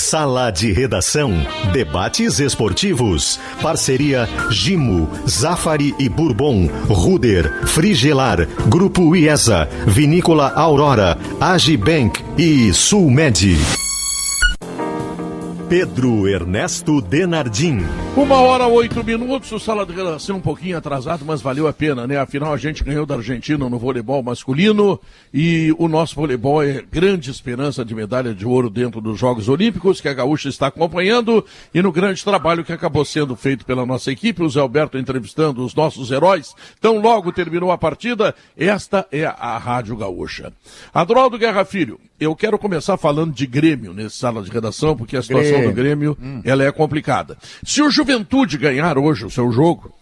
Sala de Redação. Debates esportivos. Parceria Gimo, Zafari e Bourbon, Ruder, Frigelar, Grupo IESA, Vinícola Aurora, Agibank e Sulmed. Pedro Ernesto Denardim. 1h08, o Sala de Redação um pouquinho atrasado, mas valeu a pena, né? Afinal, a gente ganhou da Argentina no voleibol masculino e o nosso voleibol é grande esperança de medalha de ouro dentro dos Jogos Olímpicos, que a Gaúcha está acompanhando, e no grande trabalho que acabou sendo feito pela nossa equipe, o Zé Alberto entrevistando os nossos heróis. Então, logo terminou a partida, esta é a Rádio Gaúcha. Adroaldo Guerra Filho, eu quero começar falando de Grêmio nesse Sala de Redação, porque a situação do Grêmio, ela é complicada. Se o Juventude ganhar hoje o seu jogo,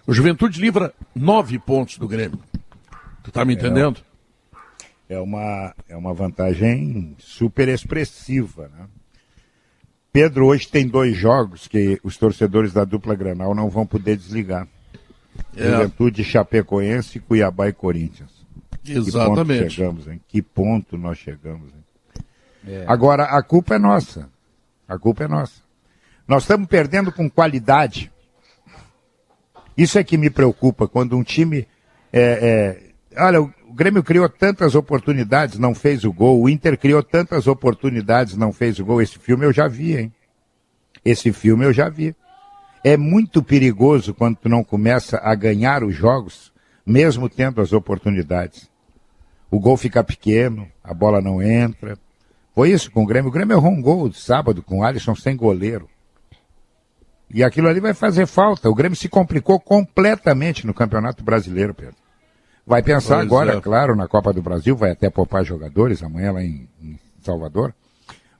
o Juventude livra 9 pontos do Grêmio. Tu tá me entendendo? É uma vantagem super expressiva, né? Pedro, hoje tem 2 jogos que os torcedores da dupla Grenal não vão poder desligar. Juventude, Chapecoense, Cuiabá e Corinthians. Exatamente. Que ponto nós chegamos, hein? Agora, a culpa é nossa. Nós estamos perdendo com qualidade. Isso é que me preocupa, quando um time... Olha, o Grêmio criou tantas oportunidades, não fez o gol. O Inter criou tantas oportunidades, não fez o gol. Esse filme eu já vi, hein? É muito perigoso quando tu não começa a ganhar os jogos, mesmo tendo as oportunidades. O gol fica pequeno, a bola não entra. Foi isso com o Grêmio. O Grêmio errou um gol de sábado com o Alisson sem goleiro. E aquilo ali vai fazer falta. O Grêmio se complicou completamente no Campeonato Brasileiro, Pedro. Vai pensar claro, na Copa do Brasil, vai até poupar jogadores amanhã lá em Salvador.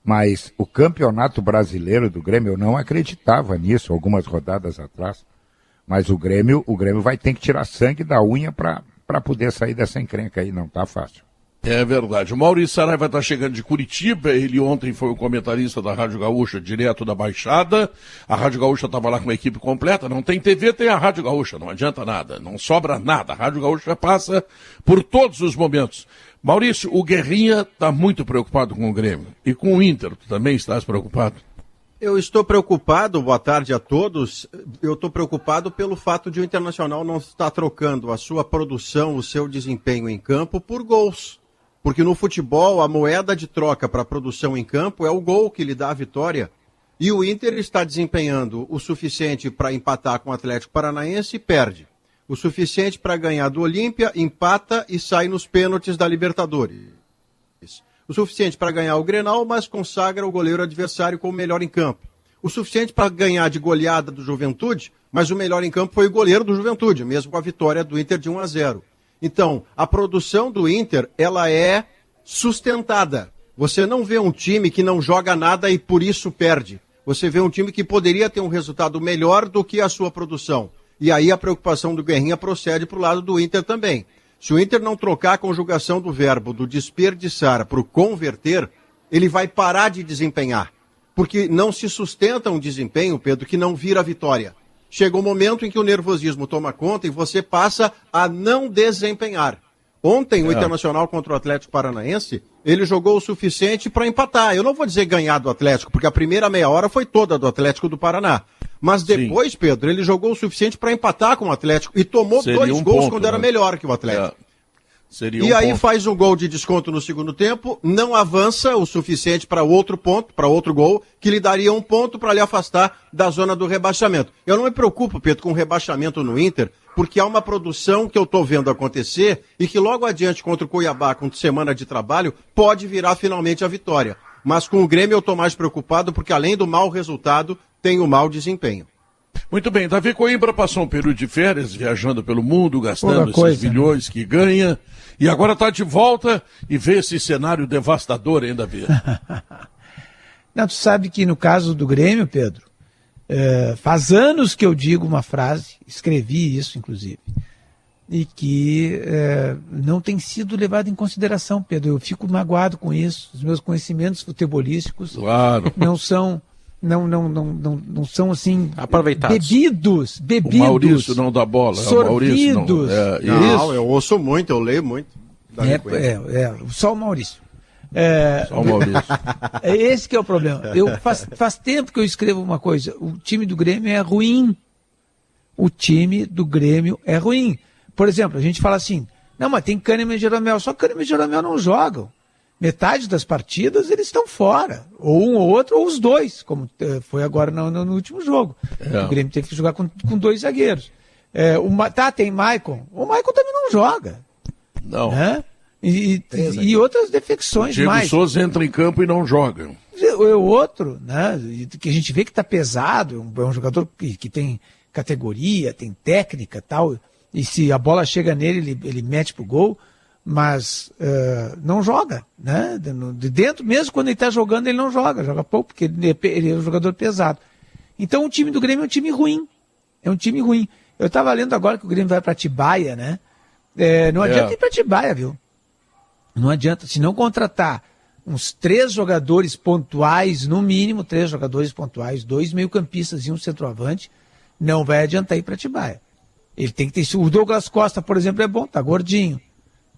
Mas o Campeonato Brasileiro do Grêmio, eu não acreditava nisso algumas rodadas atrás. Mas o Grêmio vai ter que tirar sangue da unha para poder sair dessa encrenca aí. Não tá fácil. É verdade. O Maurício Saraiva está chegando de Curitiba. Ele ontem foi o comentarista da Rádio Gaúcha, direto da Baixada. A Rádio Gaúcha estava lá com uma equipe completa. Não tem TV, tem a Rádio Gaúcha. Não adianta nada, não sobra nada. A Rádio Gaúcha passa por todos os momentos. Maurício, o Guerrinha está muito preocupado com o Grêmio. E com o Inter, tu também estás preocupado? Eu estou preocupado, boa tarde a todos. Eu estou preocupado pelo fato de o Internacional não estar trocando a sua produção, o seu desempenho em campo por gols. Porque no futebol, a moeda de troca para a produção em campo é o gol que lhe dá a vitória. E o Inter está desempenhando o suficiente para empatar com o Atlético Paranaense e perde. O suficiente para ganhar do Olímpia, empata e sai nos pênaltis da Libertadores. O suficiente para ganhar o Grenal, mas consagra o goleiro adversário como melhor em campo. O suficiente para ganhar de goleada do Juventude, mas o melhor em campo foi o goleiro do Juventude, mesmo com a vitória do Inter de 1-0. Então, a produção do Inter, ela é sustentada. Você não vê um time que não joga nada e por isso perde. Você vê um time que poderia ter um resultado melhor do que a sua produção. E aí a preocupação do Guerrinha procede para o lado do Inter também. Se o Inter não trocar a conjugação do verbo do desperdiçar para o converter, ele vai parar de desempenhar. Porque não se sustenta um desempenho, Pedro, que não vira vitória. Chega um momento em que o nervosismo toma conta e você passa a não desempenhar. Ontem, o Internacional contra o Atlético Paranaense, ele jogou o suficiente para empatar. Eu não vou dizer ganhar do Atlético, porque a primeira meia hora foi toda do Atlético do Paraná. Mas depois, Pedro, ele jogou o suficiente para empatar com o Atlético e tomou 2 gols quando era melhor que o Atlético. E aí faz um gol de desconto no segundo tempo, não avança o suficiente para outro ponto, para outro gol, que lhe daria 1 ponto para lhe afastar da zona do rebaixamento. Eu não me preocupo, Pedro, com o rebaixamento no Inter, porque há uma produção que eu estou vendo acontecer e que logo adiante contra o Cuiabá, com semana de trabalho, pode virar finalmente a vitória. Mas com o Grêmio eu estou mais preocupado porque além do mau resultado, tem o mau desempenho. Muito bem, Davi Coimbra passou um período de férias, viajando pelo mundo, gastando esses bilhões que ganha, e agora está de volta e vê esse cenário devastador, hein, Davi? Não, tu sabe que no caso do Grêmio, Pedro, faz anos que eu digo uma frase, escrevi isso inclusive, e que não tem sido levado em consideração, Pedro. Eu fico magoado com isso. Os meus conhecimentos futebolísticos não são... Não são assim aproveitados. Bebidos. O Maurício não dá bola. Sorvidos. Não, eu ouço muito, eu leio muito. Só o Maurício. Só o Maurício. É esse que é o problema. Faz tempo que eu escrevo uma coisa. O time do Grêmio é ruim. O time do Grêmio é ruim. Por exemplo, a gente fala assim, não, mas tem Kahneman e Jeromel. Só que Kahneman e Jeromel não jogam. Metade das partidas eles estão fora. Ou um ou outro, ou os dois, como foi agora no último jogo. O Grêmio teve que jogar com 2 zagueiros. Tem Maicon. O Maicon também não joga. Não. Né? E outras defecções Diego mais. Souza entra em campo e não joga. O outro, né, que a gente vê que está pesado, é um jogador que tem categoria, tem técnica e tal, e se a bola chega nele, ele mete pro gol, mas não joga, né? De dentro, mesmo quando ele está jogando, ele não joga pouco, porque ele é um jogador pesado. Então o time do Grêmio é um time ruim. É um time ruim. Eu estava lendo agora que o Grêmio vai para Atibaia, né? Não adianta ir para Atibaia, viu? Não adianta, se não contratar uns 3 jogadores pontuais, no mínimo 3 jogadores pontuais, 2 meio-campistas e um centroavante, não vai adiantar ir para Atibaia. Ele tem que ter. O Douglas Costa, por exemplo, é bom, tá gordinho,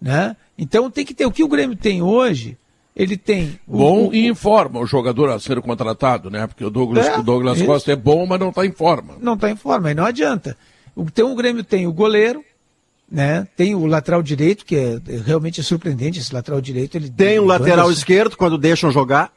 né? Então tem que ter o que o Grêmio tem hoje. Ele tem e em forma o jogador a ser contratado, né? Porque o Douglas Costa é bom, mas não está em forma. Não está em forma, aí não adianta. Então o Grêmio tem o goleiro, né? Tem o lateral direito, que realmente é surpreendente, esse lateral direito. Tem o lateral esquerdo, quando deixam jogar.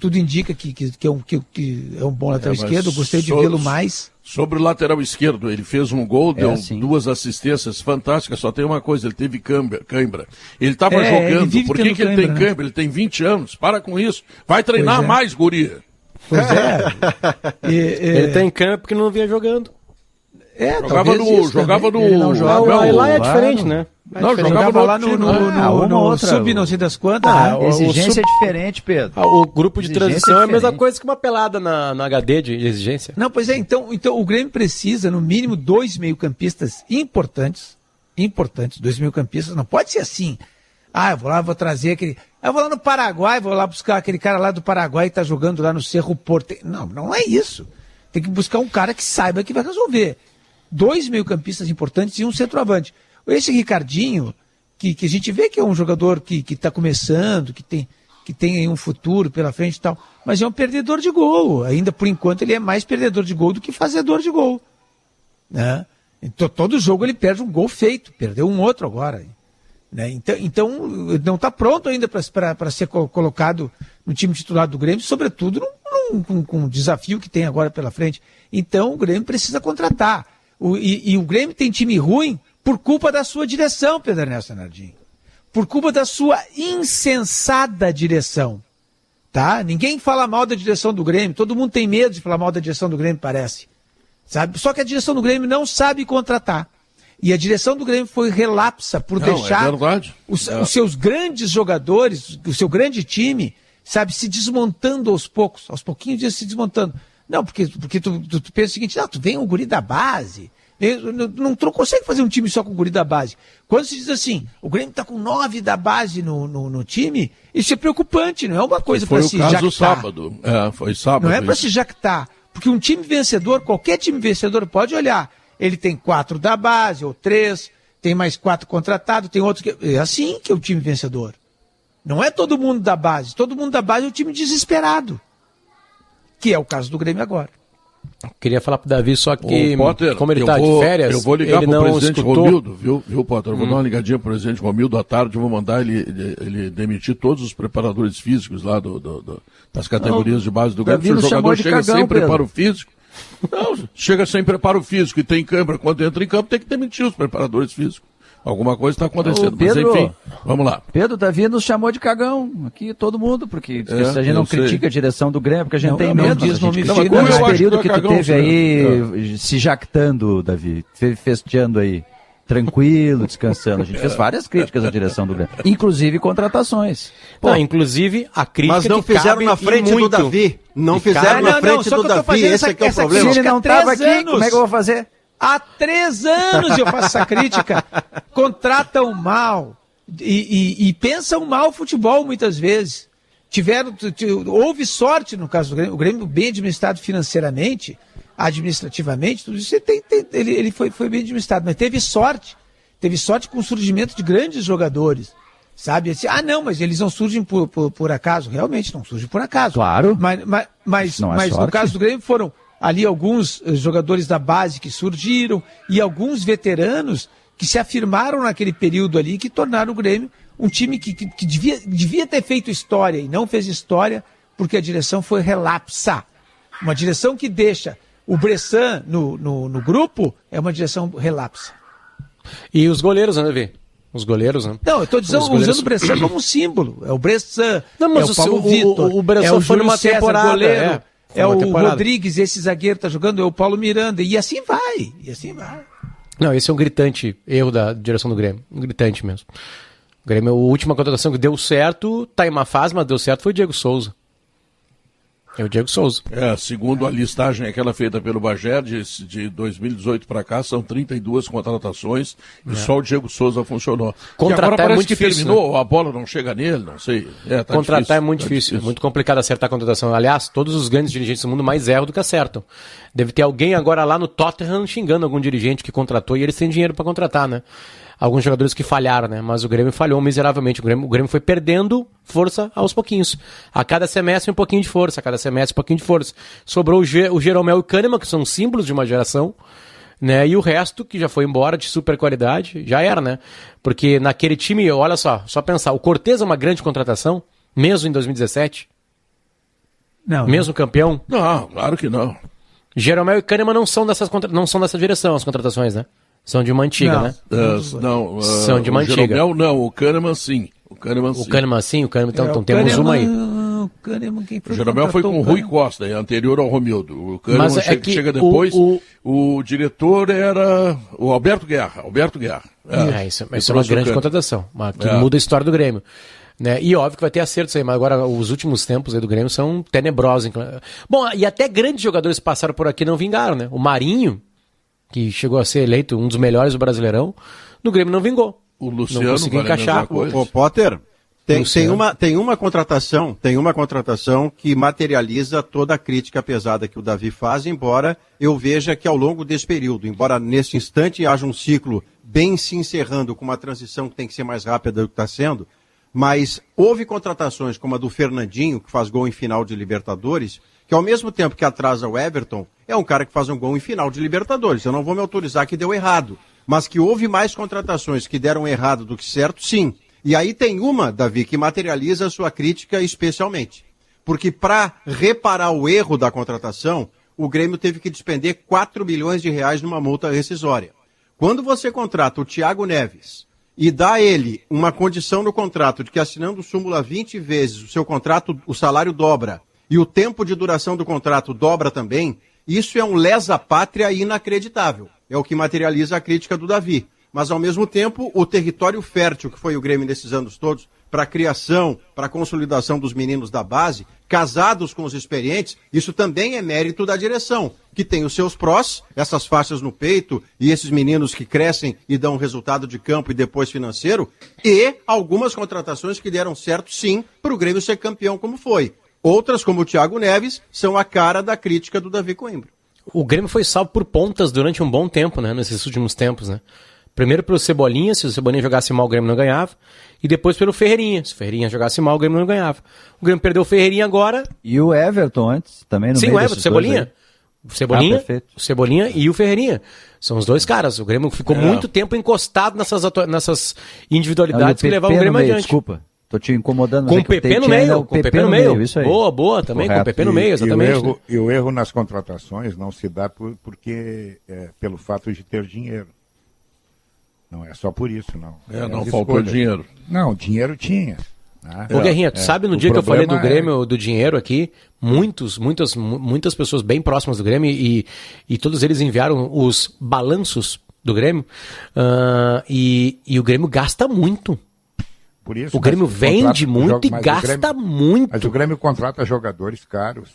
Tudo indica que é um bom lateral esquerdo, eu gostei de vê-lo mais. Sobre o lateral esquerdo, ele fez um gol, deu 2 assistências fantásticas, só tem uma coisa, ele teve cãibra. Ele estava jogando, por que ele tem cãibra? Ele tem 20 anos, para com isso, vai treinar mais, guria. Pois ele tem cãibra porque não vinha jogando. Jogava no... Não joga, lá é diferente, né? Não, jogava lá no sub não sei das quantas. A exigência é diferente, Pedro. O grupo de transição é a mesma coisa que uma pelada na HD de exigência. Não, pois é, então o Grêmio precisa, no mínimo, 2 meio-campistas importantes, 2 meio-campistas, não pode ser assim. Eu vou lá, vou trazer aquele... Eu vou lá no Paraguai, vou lá buscar aquele cara lá do Paraguai que tá jogando lá no Cerro Porto. Não é isso. Tem que buscar um cara que saiba que vai resolver. 2 meio-campistas importantes e um centroavante. Esse Ricardinho, que a gente vê que é um jogador que está começando, que tem aí um futuro pela frente e tal, mas é um perdedor de gol. Ainda por enquanto ele é mais perdedor de gol do que fazedor de gol. Né? Então, todo jogo ele perde um gol feito, perdeu um outro agora. Né? Então não está pronto ainda para ser colocado no time titular do Grêmio, sobretudo com o desafio que tem agora pela frente. Então o Grêmio precisa contratar. E o Grêmio tem time ruim por culpa da sua direção, Pedro Ernesto Nardim. Por culpa da sua insensada direção. Tá? Ninguém fala mal da direção do Grêmio. Todo mundo tem medo de falar mal da direção do Grêmio, parece. Sabe? Só que a direção do Grêmio não sabe contratar. E a direção do Grêmio foi relapsa por deixar os seus grandes jogadores, o seu grande time, sabe, se desmontando aos poucos. Aos pouquinhos se desmontando. Não, porque tu pensa o seguinte, tu vem um guri da base, tu não consegue fazer um time só com o guri da base. Quando se diz assim, o Grêmio está com 9 da base no time, isso é preocupante, não é uma coisa para se jactar. Foi o caso sábado. Foi sábado. Não é para se jactar, porque um time vencedor, qualquer time vencedor pode olhar, ele tem 4 da base, ou 3, tem mais 4 contratados, tem outro que... É assim que é o time vencedor. Não é todo mundo da base é um time desesperado. Que é o caso do Grêmio agora. Queria falar pro Davi, só que Potter, como ele está de férias, eu vou ligar ele pro não presidente escutou. Romildo, viu, Potter? Eu vou dar uma ligadinha pro presidente Romildo à tarde, eu vou mandar ele demitir todos os preparadores físicos lá das categorias de base do Grêmio. Se o jogador chega sem preparo físico, chega sem preparo físico e tem câimbra, quando entra em campo tem que demitir os preparadores físicos. Alguma coisa está acontecendo, Pedro, mas enfim, vamos lá. Pedro, Davi nos chamou de cagão, aqui todo mundo, porque a gente não critica a direção do Grêmio, porque a gente tem medo. Nesse período que tu teve aí se jactando, Davi, festeando aí, tranquilo, descansando. A gente fez várias críticas à direção do Grêmio, inclusive contratações. Inclusive a crítica. Mas não fizeram na frente do Davi. Não fizeram na frente do Davi, esse é que é o problema. Se ele não estava aqui, como é que eu vou fazer? Há 3 anos eu faço essa crítica. Contratam mal e pensam mal o futebol muitas vezes. Houve sorte no caso do Grêmio. O Grêmio bem administrado financeiramente, administrativamente, tudo isso ele foi bem administrado, mas teve sorte. Teve sorte com o surgimento de grandes jogadores. Sabe? Assim, não, mas eles não surgem por acaso. Realmente, não surgem por acaso. Claro. Mas no caso do Grêmio foram ali alguns jogadores da base que surgiram e alguns veteranos que se afirmaram naquele período ali, que tornaram o Grêmio um time que devia ter feito história e não fez história porque a direção foi relapsa. Uma direção que deixa o Bressan no grupo é uma direção relapsa. E os goleiros, né, Davi? Os goleiros, né? Não, eu estou usando o Bressan como um símbolo. É o Bressan, mas é o Paulo Vitor, o Bressan é o foi Júlio numa César, temporada, goleiro, é o temporada. Rodrigues, esse zagueiro está jogando, é o Paulo Miranda, e assim vai. Não, esse é um gritante erro da direção do Grêmio. Um gritante mesmo. O Grêmio, a última contratação que deu certo, tá em uma fase, mas deu certo, foi o Diego Souza. É o Diego Souza. Segundo a listagem aquela feita pelo Bagé, de 2018 para cá, são 32 contratações e só o Diego Souza funcionou. Contratar agora parece é muito que difícil, terminou, né? A bola não chega nele, não sei. Contratar difícil, é muito difícil, é muito complicado acertar a contratação. Aliás, todos os grandes dirigentes do mundo mais erram do que acertam. Deve ter alguém agora lá no Tottenham xingando algum dirigente que contratou e eles têm dinheiro para contratar, né? Alguns jogadores que falharam, né? Mas o Grêmio falhou miseravelmente. O Grêmio foi perdendo força aos pouquinhos. A cada semestre um pouquinho de força, a cada semestre um pouquinho de força. Sobrou o Jeromel e o Kahneman, que são símbolos de uma geração, né? E o resto, que já foi embora de super qualidade, já era, né? Porque naquele time, olha só pensar, o Cortez é uma grande contratação, mesmo em 2017? Não. Mesmo campeão? Não, claro que não. Jeromel e Kahneman não são dessa direção, as contratações, né? São de uma antiga, né? São de uma antiga. Jeromel não, o Kahneman sim. O Kahneman sim, então temos uma aí. O Kahneman, quem foi? O Jeromel foi com o Rui Costa, anterior ao Romildo. O Kahneman chega depois. O diretor era o Alberto Guerra. Isso é uma grande contratação, que muda a história do Grêmio. Né? E óbvio que vai ter acertos aí, mas agora os últimos tempos aí do Grêmio são tenebrosos. Bom, e até grandes jogadores passaram por aqui e não vingaram, né? O Marinho, que chegou a ser eleito um dos melhores do Brasileirão, no Grêmio não vingou. O Luciano não conseguiu encaixar. O Potter, tem uma contratação que materializa toda a crítica pesada que o Davi faz, embora eu veja que ao longo desse período, embora nesse instante haja um ciclo bem se encerrando com uma transição que tem que ser mais rápida do que está sendo, mas houve contratações como a do Fernandinho, que faz gol em final de Libertadores, que ao mesmo tempo que atrasa o Everton, é um cara que faz um gol em final de Libertadores. Eu não vou me autorizar que deu errado, mas que houve mais contratações que deram errado do que certo, sim. E aí tem uma, Davi, que materializa a sua crítica especialmente. Porque para reparar o erro da contratação, o Grêmio teve que despender 4 milhões de reais numa multa rescisória. Quando você contrata o Thiago Neves e dá a ele uma condição no contrato de que assinando súmula 20 vezes o seu contrato, o salário dobra, e o tempo de duração do contrato dobra também, isso é um lesa-pátria inacreditável. É o que materializa a crítica do Davi. Mas, ao mesmo tempo, o território fértil que foi o Grêmio nesses anos todos, para a criação, para a consolidação dos meninos da base, casados com os experientes, isso também é mérito da direção, que tem os seus prós, essas faixas no peito e esses meninos que crescem e dão resultado de campo e depois financeiro, e algumas contratações que deram certo, sim, para o Grêmio ser campeão como foi. Outras, como o Thiago Neves, são a cara da crítica do Davi Coimbra. O Grêmio foi salvo por pontas durante um bom tempo, né? Nesses últimos tempos, né? Primeiro pelo Cebolinha, se o Cebolinha jogasse mal, o Grêmio não ganhava. E depois pelo Ferreirinha. Se o Ferreirinha jogasse mal, o Grêmio não ganhava. O Grêmio perdeu o Ferreirinha agora. E o Everton antes, também no meio. Sim, o Everton, Cebolinha. O Cebolinha e o Ferreirinha. São os dois caras. O Grêmio ficou muito tempo encostado nessas individualidades que levavam o Grêmio adiante. Desculpa. Tô te incomodando. Com o PP no meio. Com o PP no meio. Isso aí. Boa também. Correto. Com o PP no meio, exatamente. E o erro nas contratações não se dá pelo fato de ter dinheiro. Não é só por isso, não. Não faltou dinheiro. Não, dinheiro tinha. Né? Ô Guerrinha, tu sabe no dia que eu falei do Grêmio, do dinheiro aqui, muitas pessoas bem próximas do Grêmio e todos eles enviaram os balanços do Grêmio e o Grêmio gasta muito. Por isso, o Grêmio vende muito e gasta muito. Mas o Grêmio contrata jogadores caros.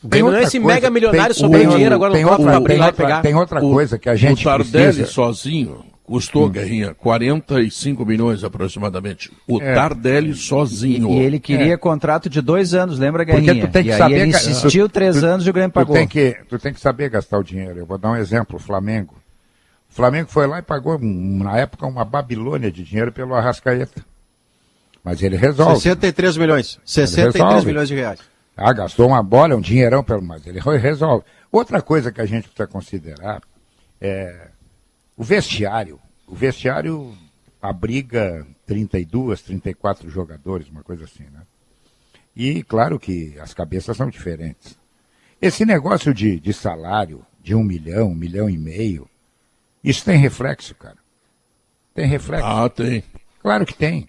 O Grêmio não é esse mega milionário sobrando dinheiro agora no copo para pegar. Tem outra coisa que a gente O Tardelli sozinho custou, Guerrinha, 45 milhões aproximadamente. O Tardelli sozinho. E ele queria contrato de 2 anos, lembra, Guerrinha? Porque tu tem que saber, ele insistiu 3 anos e o Grêmio pagou. Tu tem que saber gastar o dinheiro. Eu vou dar um exemplo, o Flamengo. O O Flamengo foi lá e pagou, na época, uma Babilônia de dinheiro pelo Arrascaeta. Mas ele resolve. 63 milhões. 63 milhões de reais. Gastou uma bola, um dinheirão, mas ele resolve. Outra coisa que a gente precisa considerar é o vestiário. O vestiário abriga 32, 34 jogadores, uma coisa assim, né? E claro que as cabeças são diferentes. Esse negócio de salário de 1 milhão, 1,5 milhão, isso tem reflexo, cara. Tem reflexo. Ah, tem. Claro que tem.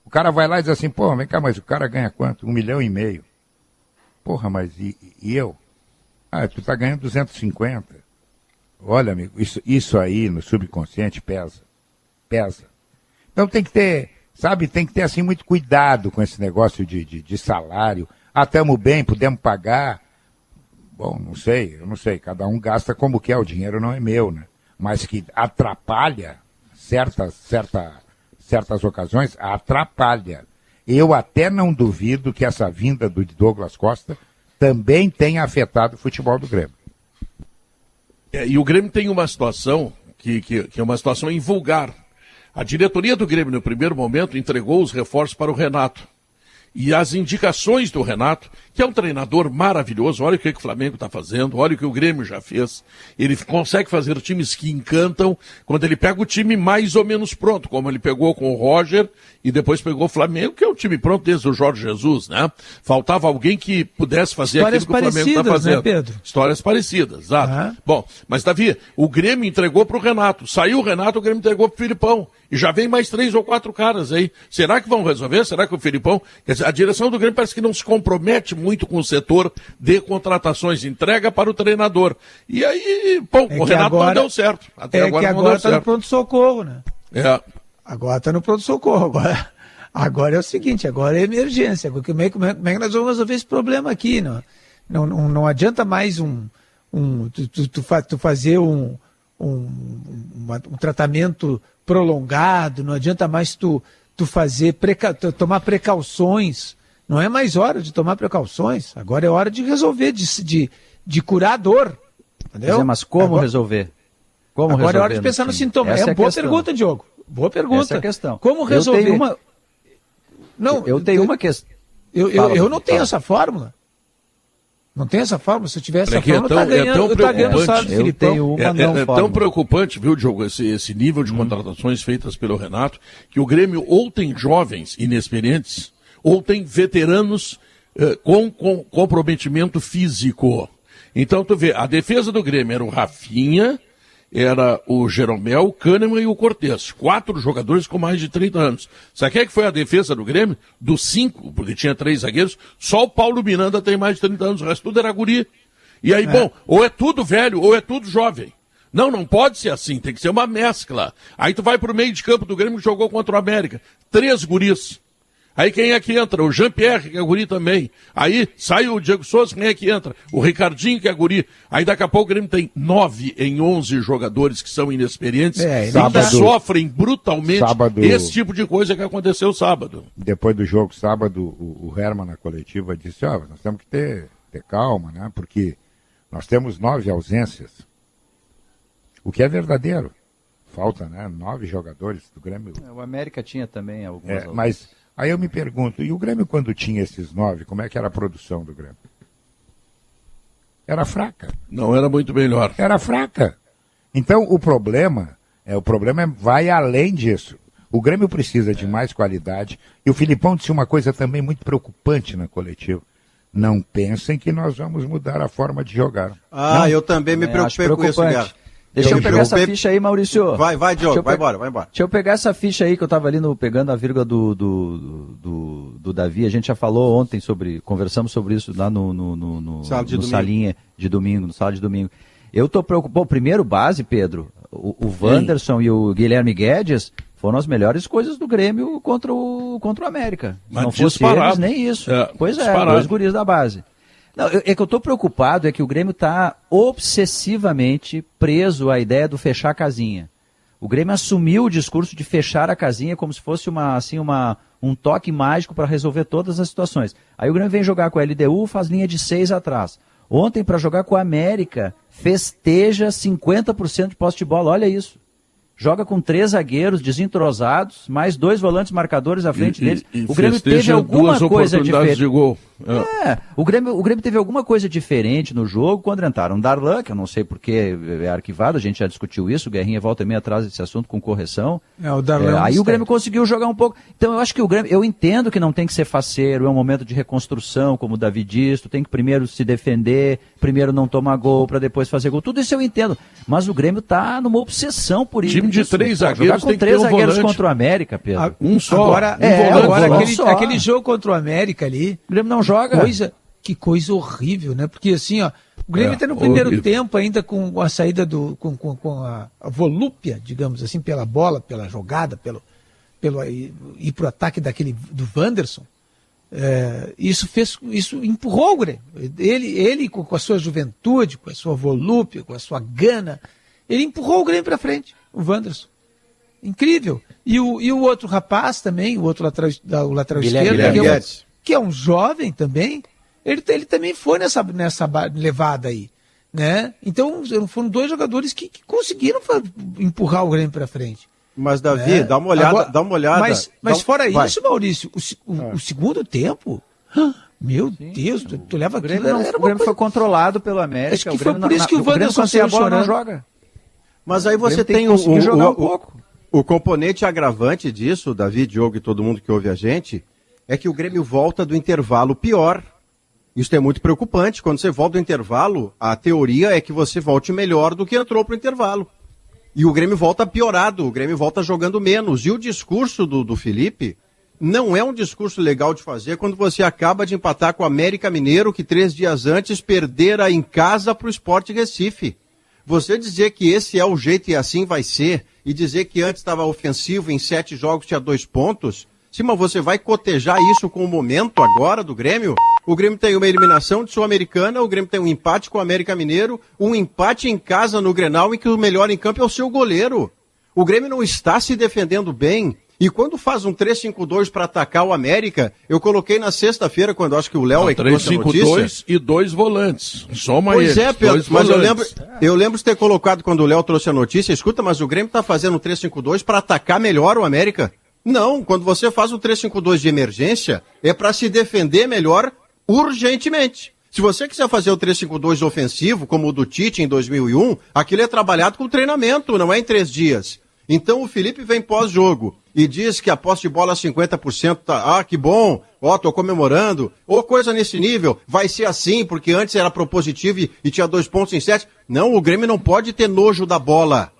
O cara vai lá e diz assim, pô, vem cá, mas o cara ganha quanto? 1,5 milhão. Porra, mas e eu? Ah, tu tá ganhando 250. Olha, amigo, isso aí no subconsciente pesa. Pesa. Então tem que ter, sabe, tem que ter assim muito cuidado com esse negócio de salário. Ah, estamos bem, podemos pagar. Bom, eu não sei, cada um gasta como quer, o dinheiro não é meu, né? Mas que atrapalha certas ocasiões, atrapalha. Eu até não duvido que essa vinda do Douglas Costa também tenha afetado o futebol do Grêmio. E o Grêmio tem uma situação que é uma situação invulgar. A diretoria do Grêmio, no primeiro momento, entregou os reforços para o Renato. E as indicações do Renato, que é um treinador maravilhoso, olha o que o Flamengo está fazendo, olha o que o Grêmio já fez. Ele consegue fazer times que encantam quando ele pega o time mais ou menos pronto, como ele pegou com o Roger e depois pegou o Flamengo, que é um time pronto desde o Jorge Jesus, né? Faltava alguém que pudesse fazer histórias aquilo que o Flamengo está fazendo. Né, Pedro? Histórias parecidas, exato. Bom, mas Davi, o Grêmio entregou para o Renato. Saiu o Renato, o Grêmio entregou para o Filipão. E já vem mais 3 ou 4 caras aí. Será que vão resolver? Será que o Filipão... Quer dizer, a direção do Grêmio parece que não se compromete muito com o setor de contratações. Entrega para o treinador. E aí, bom, o Renato agora, não deu certo. Até agora não deu certo. Agora está no pronto-socorro, né? É. Agora está no pronto-socorro. Agora é o seguinte, agora é emergência. Como é que nós vamos resolver esse problema aqui? Não adianta mais tu fazer um tratamento prolongado, não adianta mais tu tomar precauções. Não é mais hora de tomar precauções, agora é hora de resolver, de curar a dor. Entendeu? Mas como resolver? Agora é hora de pensar no sintoma. É uma boa pergunta, Diogo. Boa pergunta. Essa é a questão. Como resolver? Eu tenho uma questão. Eu não tenho essa fórmula. Não tem essa fórmula. Se eu tivesse essa fórmula, tá ganhando o salário do Filipão. É tão preocupante, viu, Diogo, esse nível de contratações feitas pelo Renato, que o Grêmio ou tem jovens inexperientes, ou tem veteranos com comprometimento físico. Então, tu vê, a defesa do Grêmio era o Rafinha, era o Jeromel, o Kahneman e o Cortez. 4 jogadores com mais de 30 anos. Sabe quem é que foi a defesa do Grêmio? Dos 5, porque tinha 3 zagueiros, só o Paulo Miranda tem mais de 30 anos, o resto tudo era guri. E aí, bom, ou é tudo velho, ou é tudo jovem. Não pode ser assim, tem que ser uma mescla. Aí tu vai pro meio de campo do Grêmio que jogou contra o América. 3 guris. Aí quem é que entra? O Jean-Pierre, que é guri também. Aí sai o Diego Souza, quem é que entra? O Ricardinho, que é guri. Aí daqui a pouco o Grêmio tem 9 em 11 jogadores que são inexperientes e que sofrem brutalmente esse tipo de coisa que aconteceu sábado. Depois do jogo sábado, o Herman na coletiva disse, nós temos que ter calma, né? Porque nós temos 9 ausências. O que é verdadeiro. Falta, né? 9 jogadores do Grêmio. O América tinha também algumas. Mas aí eu me pergunto, e o Grêmio quando tinha esses 9, como é que era a produção do Grêmio? Era fraca. Não era muito melhor. Era fraca. Então o problema vai além disso. O Grêmio precisa de mais qualidade. E o Filipão disse uma coisa também muito preocupante na coletiva. Não pensem que nós vamos mudar a forma de jogar. Não, eu também me preocupei com isso, Guerra. Deixa eu pegar essa ficha aí, Maurício. Vai, Diogo, vai embora. Deixa eu pegar essa ficha aí que eu estava ali pegando a vírgula do Davi. A gente já falou ontem conversamos sobre isso lá no Salinha de domingo, no Sala de Domingo. Eu tô preocupado. Bom, primeiro base, Pedro, o Wanderson e o Guilherme Guedes foram as melhores coisas do Grêmio contra o América. Mas não fosse eles, nem isso. Pois disparado. 2 guris da base. Não, que eu estou preocupado é que o Grêmio está obsessivamente preso à ideia do fechar a casinha. O Grêmio assumiu o discurso de fechar a casinha como se fosse um toque mágico para resolver todas as situações. Aí o Grêmio vem jogar com a LDU, faz linha de 6 atrás. Ontem, para jogar com a América, festeja 50% de posse de bola. Olha isso. Joga com 3 zagueiros desentrosados, mais 2 volantes marcadores à frente deles. O Grêmio teve alguma coisa diferente. De gol. O Grêmio teve alguma coisa diferente no jogo quando entraram. Darlan, que eu não sei porque é arquivado, a gente já discutiu isso, o Guerrinha volta e meia atrás desse assunto com correção. Aí o Grêmio conseguiu jogar um pouco. Então eu acho que o Grêmio, eu entendo que não tem que ser faceiro, é um momento de reconstrução, como o Davi diz, tu tem que primeiro se defender, primeiro não tomar gol, para depois fazer gol. Tudo isso eu entendo. Mas o Grêmio tá numa obsessão por isso. De 3 zagueiros, jogar com 3 zagueiros contra o América, Pedro. Um só. Agora aquele jogo contra o América ali. O Grêmio não joga. Que coisa horrível, né? Porque assim, ó, o Grêmio está no primeiro tempo ainda com a saída com a volúpia, digamos assim, pela bola, pela jogada, pelo ir pro ataque do Wanderson. Isso empurrou o Grêmio. Ele com a sua juventude, com a sua volúpia, com a sua gana, ele empurrou o Grêmio para frente, o Wanderson. Incrível. E o outro rapaz também, o lateral esquerdo, que é um jovem também, ele também foi nessa levada aí, né? Então foram 2 jogadores que conseguiram empurrar o Grêmio para frente. Mas Davi, dá uma olhada. Mas fora isso, Maurício, o segundo tempo, meu Deus, tu leva aquilo. O Grêmio foi controlado pelo América. Acho que foi por isso que o Wanderson saiu chorando. Não joga. Mas aí você tem jogar um pouco. O componente agravante disso, Davi, Diogo e todo mundo que ouve a gente, é que o Grêmio volta do intervalo pior. Isso é muito preocupante. Quando você volta do intervalo, a teoria é que você volte melhor do que entrou para o intervalo. E o Grêmio volta piorado, o Grêmio volta jogando menos. E o discurso do Felipe não é um discurso legal de fazer quando você acaba de empatar com o América Mineiro, que 3 dias antes perdera em casa para o Sport Recife. Você dizer que esse é o jeito e assim vai ser, e dizer que antes estava ofensivo, em 7 jogos tinha 2 pontos... Sim, mas você vai cotejar isso com o momento agora do Grêmio? O Grêmio tem uma eliminação de Sul-Americana, o Grêmio tem um empate com o América Mineiro, um empate em casa no Grenal em que o melhor em campo é o seu goleiro. O Grêmio não está se defendendo bem. E quando faz um 3-5-2 para atacar o América, eu coloquei na sexta-feira, quando acho que o Léo é que trouxe a notícia. 3-5-2 e 2 volantes. Soma pois eles. Pedro, mas eu lembro de ter colocado quando o Léo trouxe a notícia, escuta, mas o Grêmio está fazendo um 3-5-2 para atacar melhor o América. Não, quando você faz um 3-5-2 de emergência, é para se defender melhor urgentemente. Se você quiser fazer o 3-5-2 ofensivo, como o do Tite em 2001, aquilo é trabalhado com treinamento, não é em 3 dias. Então o Felipe vem pós-jogo e diz que a posse de bola 50%, tá, que bom, tô comemorando, ou coisa nesse nível, vai ser assim, porque antes era propositivo e tinha 2 pontos em 7. Não, o Grêmio não pode ter nojo da bola.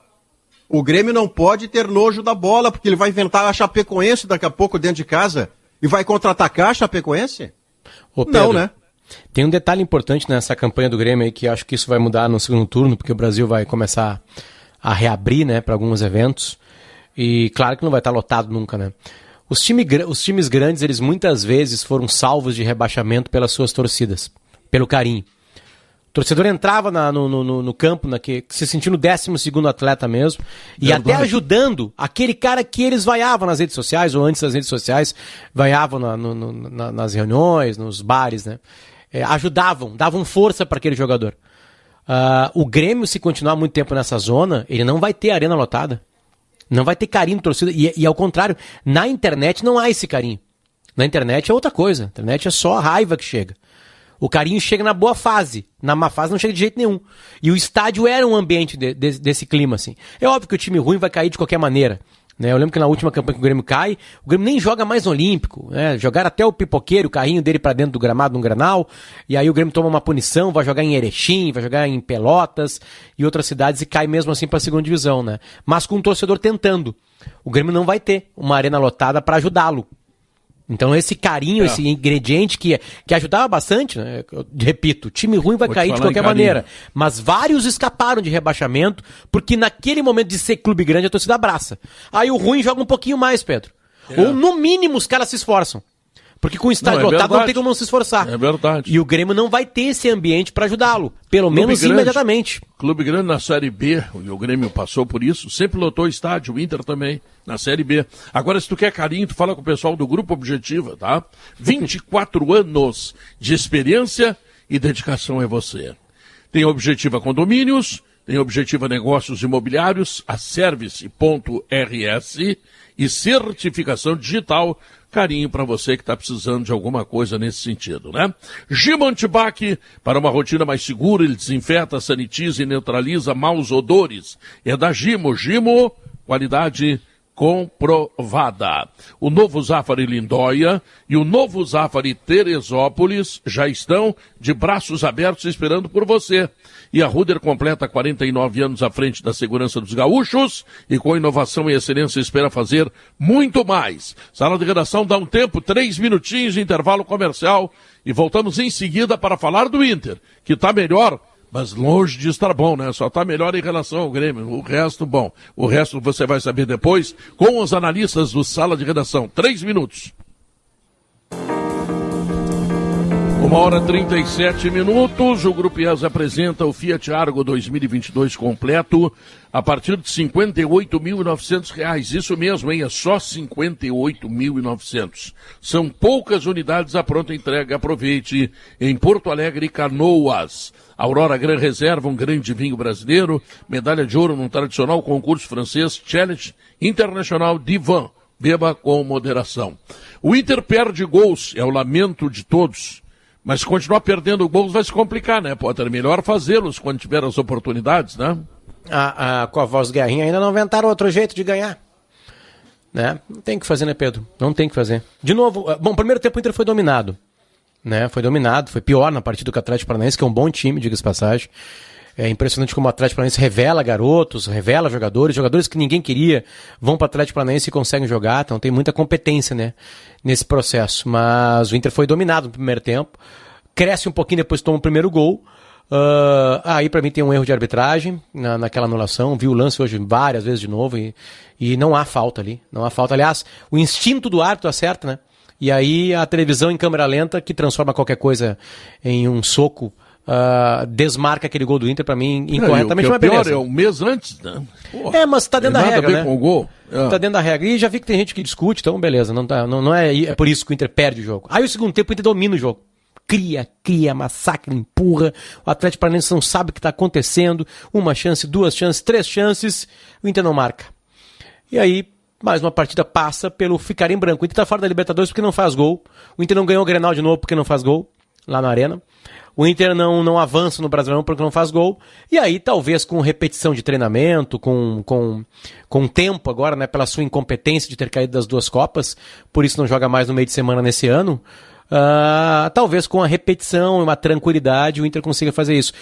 O Grêmio não pode ter nojo da bola, porque ele vai inventar a Chapecoense daqui a pouco dentro de casa e vai contra-atacar a Chapecoense? Pedro, não, né? Tem um detalhe importante nessa campanha do Grêmio aí que acho que isso vai mudar no segundo turno, porque o Brasil vai começar a reabrir, né, para alguns eventos. E claro que não vai estar lotado nunca, né? Os times grandes, eles muitas vezes foram salvos de rebaixamento pelas suas torcidas, pelo carinho. O torcedor entrava no campo, se sentindo o 12º atleta mesmo, e até ajudando aquele cara que eles vaiavam nas redes sociais, ou antes das redes sociais, vaiavam nas reuniões, nos bares, né? Ajudavam, davam força para aquele jogador. O Grêmio, se continuar muito tempo nessa zona, ele não vai ter arena lotada. Não vai ter carinho de torcida. E ao contrário, na internet não há esse carinho. Na internet é outra coisa. Na internet é só a raiva que chega. O carinho chega na boa fase. Na má fase não chega de jeito nenhum. E o estádio era um ambiente desse clima, assim. É óbvio que o time ruim vai cair de qualquer maneira. Né? Eu lembro que na última campanha que o Grêmio cai, o Grêmio nem joga mais no Olímpico. Né? Jogaram até o pipoqueiro, o carrinho dele pra dentro do gramado, no Granal. E aí o Grêmio toma uma punição, vai jogar em Erechim, vai jogar em Pelotas e outras cidades e cai mesmo assim pra segunda divisão. Né? Mas com o torcedor tentando. O Grêmio não vai ter uma arena lotada pra ajudá-lo. Então esse carinho, esse ingrediente que ajudava bastante, né? Eu repito, o time ruim vai cair de qualquer maneira, mas vários escaparam de rebaixamento, porque naquele momento de ser clube grande a torcida abraça. Aí o ruim joga um pouquinho mais, Pedro. Ou no mínimo os caras se esforçam. Porque com o estádio lotado não tem como não se esforçar. É verdade. E o Grêmio não vai ter esse ambiente para ajudá-lo. Pelo menos imediatamente. Clube grande na Série B, e o Grêmio passou por isso, sempre lotou o estádio, o Inter também, na Série B. Agora, se tu quer carinho, tu fala com o pessoal do Grupo Objetiva, tá? 24 anos de experiência e dedicação é você. Tem Objetiva Condomínios, tem Objetiva Negócios Imobiliários, a Service.rs e certificação digital. Carinho para você que está precisando de alguma coisa nesse sentido, né? Gimo Antibac, para uma rotina mais segura, ele desinfeta, sanitiza e neutraliza maus odores. É da Gimo. Gimo, qualidade comprovada. O novo Zafari Lindóia e o novo Zafari Teresópolis já estão de braços abertos esperando por você. E a Ruder completa 49 anos à frente da segurança dos gaúchos e com inovação e excelência espera fazer muito mais. Sala de redação dá um tempo, 3 minutinhos de intervalo comercial e voltamos em seguida para falar do Inter, que está melhor, mas longe de estar bom, né? Só está melhor em relação ao Grêmio. O resto, bom. O resto você vai saber depois com os analistas do Sala de Redação. 3 minutos. 1h37. O Grupo IES apresenta o Fiat Argo 2022 completo a partir de R$ 58.900. Isso mesmo, hein? É só R$ 58.900. São poucas unidades à pronta entrega. Aproveite em Porto Alegre e Canoas. Aurora Gran Reserva, um grande vinho brasileiro. Medalha de ouro num tradicional concurso francês Challenge Internacional Divan. Beba com moderação. O Inter perde gols, é o lamento de todos. Mas continuar perdendo gols vai se complicar, né, Potter? Melhor fazê-los quando tiver as oportunidades, né? Com a voz Guerrinha ainda não inventaram outro jeito de ganhar. Né? Não tem o que fazer, né, Pedro? Não tem o que fazer. De novo, bom, primeiro tempo o Inter foi dominado. Né? Foi dominado, foi pior na partida do que o Atlético Paranaense, que é um bom time, diga-se passagem. É impressionante como o Atlético Paranaense revela garotos, revela jogadores que ninguém queria, vão para o Atlético Paranaense e conseguem jogar, então tem muita competência, né, nesse processo. Mas o Inter foi dominado no primeiro tempo, cresce um pouquinho, depois toma o primeiro gol. Aí para mim tem um erro de arbitragem naquela anulação, vi o lance hoje várias vezes de novo e não há falta ali, não há falta. Aliás, o instinto do árbitro acerta, né? E aí a televisão em câmera lenta, que transforma qualquer coisa em um soco, desmarca aquele gol do Inter, pra mim, incorretamente. O pior é um mês antes, né? Porra, mas tá dentro da regra, né? Com o gol. Tá dentro da regra. E já vi que tem gente que discute, então beleza, não é por isso que o Inter perde o jogo. Aí o segundo tempo o Inter domina o jogo. Cria, massacra, empurra. O Atlético Paranaense não sabe o que tá acontecendo. 1 chance, 2 chances, 3 chances. O Inter não marca. E aí, mais uma partida passa pelo ficar em branco. O Inter tá fora da Libertadores porque não faz gol. O Inter não ganhou o Grenal de novo porque não faz gol lá na Arena. O Inter não avança no Brasileirão porque não faz gol. E aí, talvez com repetição de treinamento, com tempo agora, né, pela sua incompetência de ter caído das 2 Copas, por isso não joga mais no meio de semana nesse ano, talvez com a repetição e uma tranquilidade o Inter consiga fazer isso.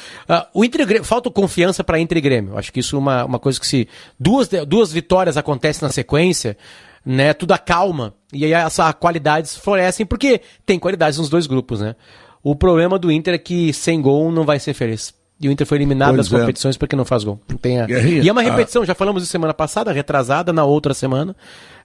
O Inter, falta confiança para Inter e Grêmio. Acho que isso é uma coisa que se duas vitórias acontecem na sequência, né, tudo acalma. E aí essas qualidades florescem, porque tem qualidades nos 2 grupos, né? O problema do Inter é que sem gol não vai ser feliz. E o Inter foi eliminado das competições porque não faz gol. Não tem E é uma repetição, já falamos isso semana passada, retrasada, na outra semana.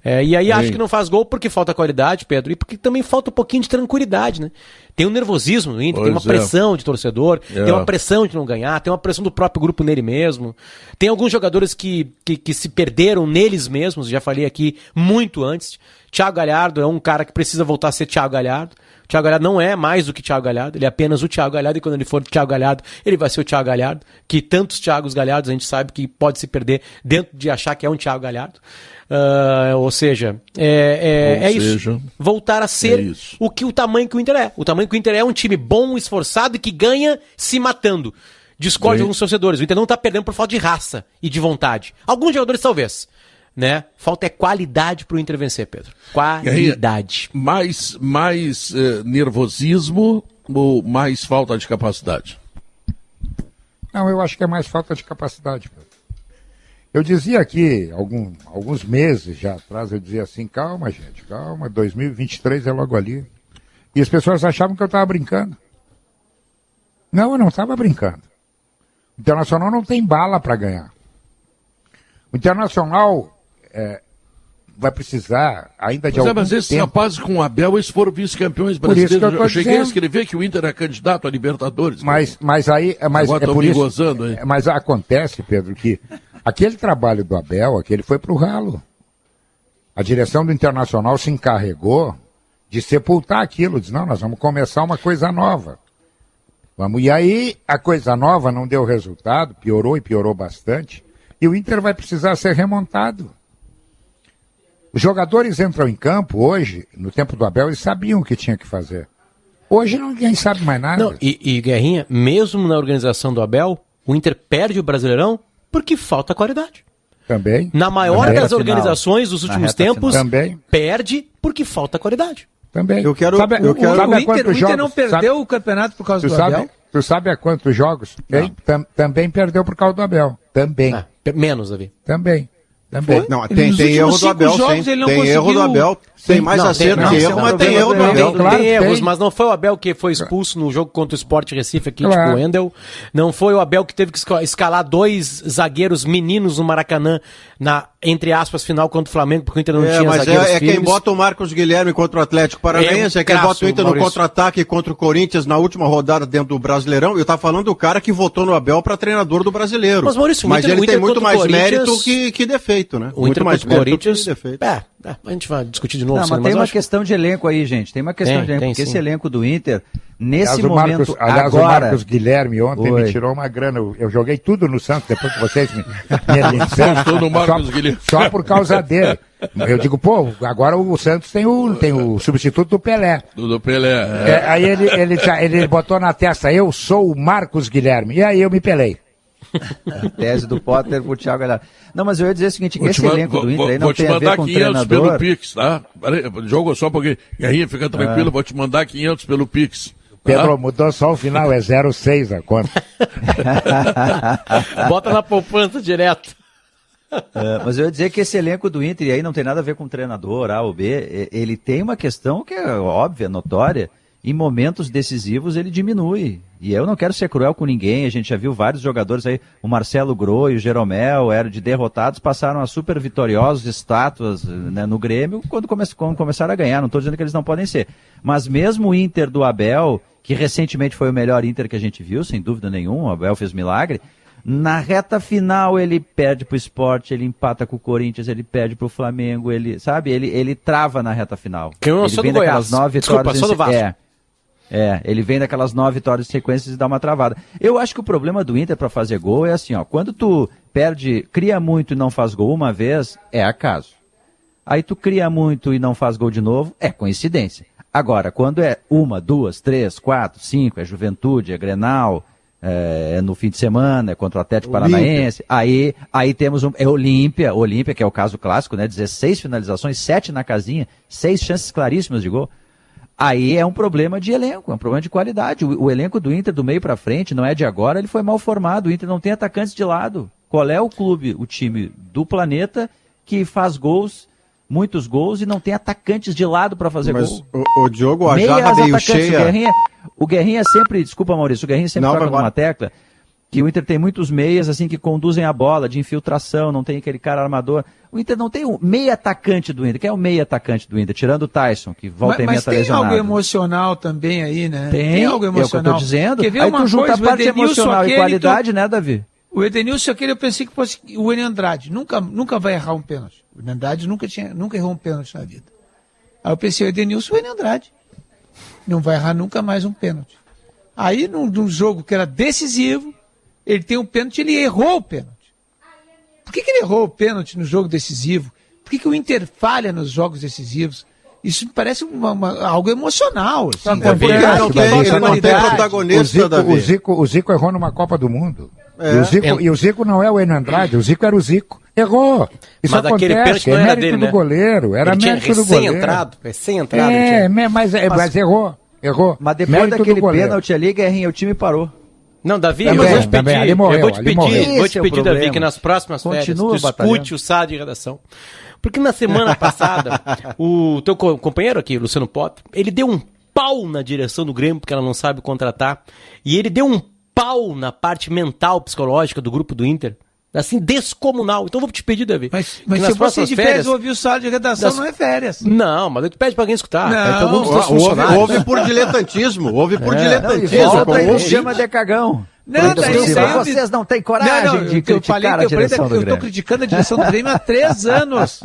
E aí acho que não faz gol porque falta qualidade, Pedro, e porque também falta um pouquinho de tranquilidade, né? Tem um nervosismo no Inter, tem uma pressão de torcedor, tem uma pressão de não ganhar, tem uma pressão do próprio grupo nele mesmo. Tem alguns jogadores que se perderam neles mesmos, já falei aqui muito antes. Thiago Galhardo é um cara que precisa voltar a ser Thiago Galhardo. O Thiago Galhardo não é mais do que Thiago Galhardo, ele é apenas o Thiago Galhardo, e quando ele for o Thiago Galhardo, ele vai ser o Thiago Galhardo, que tantos Thiagos Galhardos a gente sabe que pode se perder dentro de achar que é um Thiago Galhardo. Ou seja, isso. Voltar a ser o tamanho que o Inter é. O tamanho que o Inter é um time bom, esforçado e que ganha se matando. Discordo de alguns torcedores. O Inter não está perdendo por falta de raça e de vontade. Alguns jogadores talvez. Né? Falta é qualidade para o Inter vencer, Pedro. Qualidade. Mais nervosismo ou mais falta de capacidade? Não, eu acho que é mais falta de capacidade, Pedro. Eu dizia aqui, alguns meses já atrás, eu dizia assim, calma, gente, calma, 2023 é logo ali. E as pessoas achavam que eu estava brincando. Não, eu não estava brincando. O Internacional não tem bala para ganhar. O Internacional vai precisar ainda de algum tempo. Mas esses rapazes com o Abel, eles foram vice-campeões brasileiros. Eu cheguei a escrever que o Inter é candidato a Libertadores. Mas é por isso. Gozando, hein? Mas acontece, Pedro, que aquele trabalho do Abel, aquele foi pro ralo. A direção do Internacional se encarregou de sepultar aquilo. Diz, não, nós vamos começar uma coisa nova. Vamos. E aí a coisa nova não deu resultado, piorou e piorou bastante, e o Inter vai precisar ser remontado. Os jogadores entram em campo hoje, no tempo do Abel, eles sabiam o que tinha que fazer. Hoje ninguém sabe mais nada. Não, e Guerrinha, mesmo na organização do Abel, o Inter perde o Brasileirão porque falta qualidade. Também. Na maior das organizações dos últimos tempos, perde porque falta qualidade. Também. O Inter não perdeu o campeonato por causa do Abel? Tu sabe há quantos jogos? Também perdeu por causa do Abel. Também. Menos, Davi. Também. Não, tem erro do Abel, sim. Tem erro do Abel. Tem mais acerto que erro, mas tem erro do Abel. Tem erros, mas não foi o Abel que foi expulso no jogo contra o Sport Recife aqui, tipo o Wendel. Não foi o Abel que teve que escalar 2 zagueiros meninos no Maracanã na, entre aspas, final contra o Flamengo, porque o Inter não tinha zagueiros firmes. Quem bota o Marcos Guilherme contra o Atlético Paranaense, quem bota o Inter no contra-ataque contra o Corinthians na última rodada dentro do Brasileirão. Eu tava falando do cara que votou no Abel para treinador do Brasileiro. Mas, Maurício, ele tem muito mais mérito que defeito, né? O Inter mais Corinthians, a gente vai discutir de novo. Não, mas tem uma questão de elenco aí, gente. Tem uma questão de elenco, porque esse elenco do Inter, nesse momento, o Marcos Guilherme ontem me tirou uma grana. Eu joguei tudo no Santos, depois que vocês me só por causa dele. Eu digo, agora o Santos tem o substituto do Pelé. Do Pelé. Aí ele botou na testa, eu sou o Marcos Guilherme. E aí eu me pelei. Tese do Potter pro Thiago Galhardo. Não, mas eu ia dizer o seguinte, que esse elenco do Inter aí não tem a ver com o treinador. Vou te mandar 500 pelo Pix, tá? Jogo só porque Guerrinha, fica tranquilo, vou te mandar 500 pelo Pix. Pedro, mudou só o final, é 0,6 a conta. Bota na poupança direto. Mas eu ia dizer que esse elenco do Inter, e aí não tem nada a ver com o treinador A ou B, ele tem uma questão que é óbvia, notória. Em momentos decisivos ele diminui. E eu não quero ser cruel com ninguém, a gente já viu vários jogadores aí, o Marcelo Groi, o Jeromel, eram de derrotados, passaram a super vitoriosos, estátuas, né, no Grêmio, quando começaram a ganhar. Não estou dizendo que eles não podem ser. Mas mesmo o Inter do Abel, que recentemente foi o melhor Inter que a gente viu, sem dúvida nenhuma, o Abel fez milagre, na reta final ele perde pro Sport, ele empata com o Corinthians, ele perde pro Flamengo, ele trava na reta final. Ele vem daquelas 9 vitórias. Ele vem daquelas 9 vitórias de sequências e dá uma travada. Eu acho que o problema do Inter para fazer gol é assim, quando tu cria muito e não faz gol uma vez, é acaso. Aí tu cria muito e não faz gol de novo, é coincidência. Agora, quando é 1, 2, 3, 4, 5, é Juventude, é Grenal, é no fim de semana, é contra o Atlético Paranaense, aí temos Olímpia, que é o caso clássico, né? 16 finalizações, 7 na casinha, 6 chances claríssimas de gol. Aí é um problema de elenco, é um problema de qualidade. O elenco do Inter, do meio para frente, não é de agora, ele foi mal formado. O Inter não tem atacantes de lado. Qual é o time do planeta que faz muitos gols, e não tem atacantes de lado para fazer gol? O Diogo, a jarra meio cheia. O Guerrinha sempre, desculpa Maurício, o Guerrinha sempre toca numa tecla que o Inter tem muitos meias assim que conduzem a bola, de infiltração, não tem aquele cara armador. O Inter não tem o meia atacante do Inter. Quem é o meia atacante do Inter? Tirando o Tyson, que volta e meia tá lesionado. Mas tem algo emocional também aí, né? Tem algo emocional. É o que eu tô dizendo. Aí tu junta a parte emocional e qualidade, né, Davi? O Edenilson, eu pensei que fosse o Enio Andrade. Nunca vai errar um pênalti. O Enio Andrade nunca errou um pênalti na vida. Aí eu pensei, o Edenilson, o Enio Andrade. Não vai errar nunca mais um pênalti. Aí, num jogo que era decisivo, ele tem um pênalti, ele errou o pênalti. Por que ele errou o pênalti no jogo decisivo? Por que o Inter falha nos jogos decisivos? Isso me parece algo emocional. Assim, ele não tem protagonista, Davi. O Zico errou numa Copa do Mundo. E o Zico não é o Enio Andrade, o Zico era o Zico. Errou. Isso mas acontece, é mérito dele, do goleiro. Era mérito do goleiro. Recém-entrado. Mas errou. Mas depois daquele pênalti ali, Guerrinha, o time parou. Não, Davi, eu vou te pedir, Davi, que nas próximas férias tu escute o Sala de Redação. Porque na semana passada, o teu companheiro aqui, Luciano Potter, ele deu um pau na direção do Grêmio, porque ela não sabe contratar, e ele deu um pau na parte mental, psicológica do grupo do Inter, assim, descomunal. Então eu vou te pedir, Davi. Mas se você de férias ouvir o Sala de Redação, não é férias. Não, mas tu pede pra alguém escutar. Ouve por diletantismo. Chama de cagão. Vocês não têm coragem de criticar a direção do Grêmio. Eu tô criticando a direção do Grêmio há 3 anos.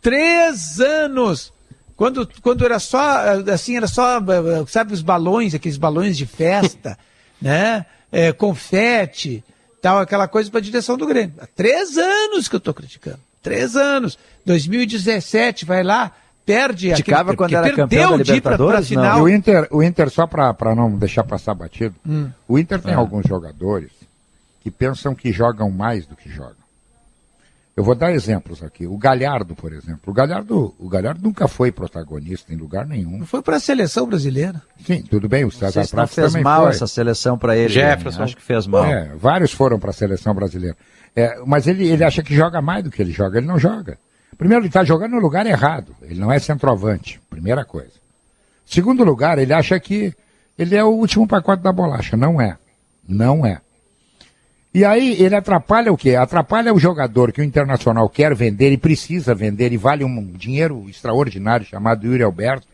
3 anos. Quando era só, assim, sabe, os balões, aqueles balões de festa, né? Confete, tal, aquela coisa para a direção do Grêmio. Há 3 anos que eu estou criticando. 3 anos. 2017, vai lá, perde. Criticava quando era campeão da Libertadores? Final. Não. O Inter, só para não deixar passar batido, o Inter tem alguns jogadores que pensam que jogam mais do que jogam. Eu vou dar exemplos aqui. O Galhardo, por exemplo. O Galhardo nunca foi protagonista em lugar nenhum. Não foi para a seleção brasileira. Sim, tudo bem. O César Prates fez também mal foi. Essa seleção para ele. Jefferson. Acho que fez mal. Vários foram para a seleção brasileira. Mas ele acha que joga mais do que ele joga. Ele não joga. Primeiro, ele está jogando no lugar errado. Ele não é centroavante. Primeira coisa. Segundo lugar, ele acha que ele é o último pacote da bolacha. Não é. Não é. E aí ele atrapalha o quê? Atrapalha o jogador que o Internacional quer vender e precisa vender e vale um dinheiro extraordinário chamado Yuri Alberto,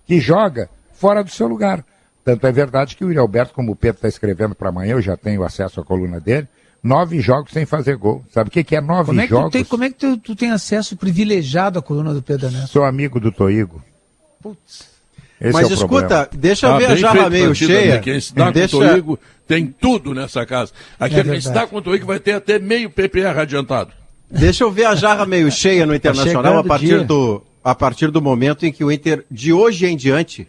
que joga fora do seu lugar. Tanto é verdade que o Yuri Alberto, como o Pedro está escrevendo para amanhã, eu já tenho acesso à coluna dele, 9 jogos sem fazer gol. Sabe o que é 9 jogos? Como é que tu tem acesso privilegiado à coluna do Pedro Neto? Sou amigo do Toigo. Putz. Mas escuta, deixa eu ver a jarra meio cheia. Quem se dá com o Toigo tem tudo nessa casa. Aquele que se dá com o Toigo vai ter até meio PPR adiantado. Deixa eu ver a jarra meio cheia no Internacional a partir do momento em que o Inter, de hoje em diante,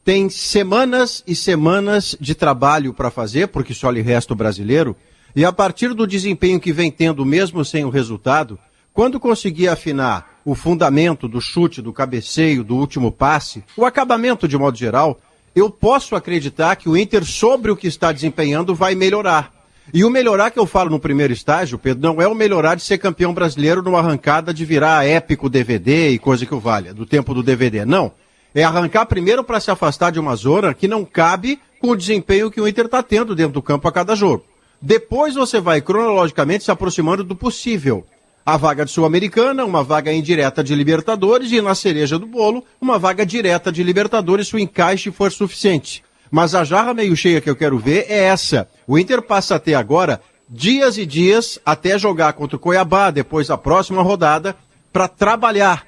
tem semanas e semanas de trabalho para fazer, porque só lhe resta o brasileiro, e a partir do desempenho que vem tendo, mesmo sem o resultado, quando conseguir afinar o fundamento do chute, do cabeceio, do último passe, o acabamento de modo geral, eu posso acreditar que o Inter, sobre o que está desempenhando, vai melhorar. E o melhorar que eu falo no primeiro estágio, Pedro, não é o melhorar de ser campeão brasileiro numa arrancada de virar épico DVD e coisa que o valha, do tempo do DVD. Não. É arrancar primeiro para se afastar de uma zona que não cabe com o desempenho que o Inter está tendo dentro do campo a cada jogo. Depois você vai cronologicamente se aproximando do possível. A vaga de Sul-Americana, uma vaga indireta de Libertadores e, na cereja do bolo, uma vaga direta de Libertadores se o encaixe for suficiente. Mas a jarra meio cheia que eu quero ver é essa. O Inter passa a ter agora dias e dias até jogar contra o Cuiabá, depois a próxima rodada, para trabalhar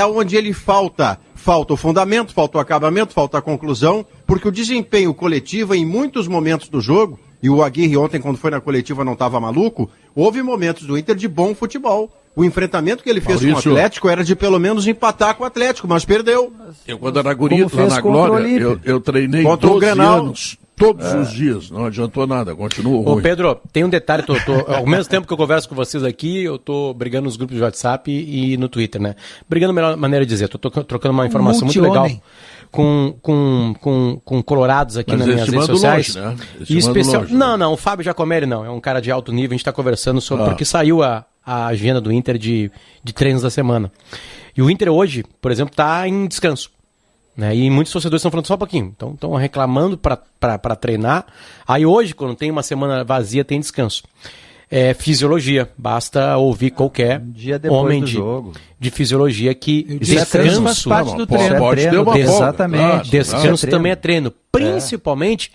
onde ele falta. Falta o fundamento, falta o acabamento, falta a conclusão, porque o desempenho coletivo em muitos momentos do jogo, e o Aguirre ontem, quando foi na coletiva, não estava maluco, houve momentos do Inter de bom futebol. O enfrentamento que ele fez com o Atlético era de pelo menos empatar com o Atlético, mas perdeu. Eu, quando era guri lá na Glória, eu treinei contra 12 anos, todos os dias. Não adiantou nada, continuou ruim. Ô Pedro, tem um detalhe, ao mesmo tempo que eu converso com vocês aqui, eu tô brigando nos grupos de WhatsApp e no Twitter, né? Brigando, melhor maneira de dizer, tô trocando uma informação muito legal com colorados aqui nas minhas redes sociais. Longe, né? E especial... Não, o Fábio Giacomelli não, é um cara de alto nível, a gente tá conversando sobre, porque saiu a agenda do Inter de treinos da semana. E o Inter hoje, por exemplo, tá em descanso. Né? E muitos torcedores estão falando só um pouquinho. Então estão reclamando para treinar. Aí hoje, quando tem uma semana vazia, tem descanso. É fisiologia. Basta ouvir qualquer homem de fisiologia que descanso faz parte do treino. Pode ter uma Exatamente. Descanso também é treino. Principalmente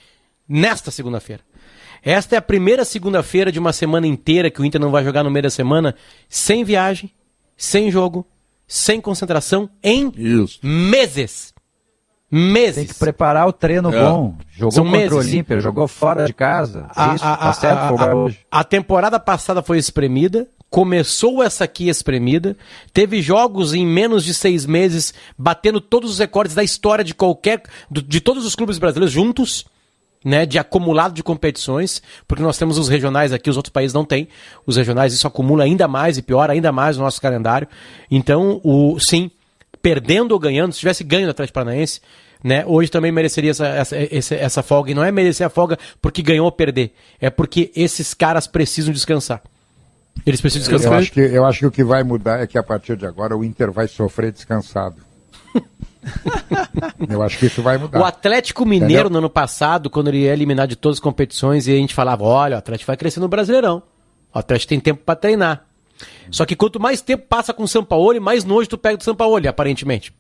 nesta segunda-feira. Esta é a primeira segunda-feira de uma semana inteira que o Inter não vai jogar no meio da semana sem viagem, sem jogo, sem concentração, em meses. Tem que preparar o treino bom. Jogou contra o Olímpia, jogou fora de casa. Tá certo jogar hoje. A temporada passada foi espremida, começou essa aqui espremida, teve jogos em menos de 6 meses, batendo todos os recordes da história de todos os clubes brasileiros juntos, né, de acumulado de competições, porque nós temos os regionais aqui, os outros países não têm. Os regionais, isso acumula ainda mais e piora ainda mais o nosso calendário. Então, sim, perdendo ou ganhando, se tivesse ganho do Atlético Paranaense, né, hoje também mereceria essa folga. E não é merecer a folga porque ganhou ou perder, é porque esses caras precisam descansar. Eles precisam descansar. Eu acho que o que vai mudar é que a partir de agora o Inter vai sofrer descansado. Eu acho que isso vai mudar. O Atlético Mineiro, no ano passado, quando ele ia eliminar de todas as competições, e a gente falava, olha, o Atlético vai crescer no Brasileirão. O Atlético tem tempo para treinar. Só que quanto mais tempo passa com o Sampaoli, mais nojo tu pega do Sampaoli, aparentemente.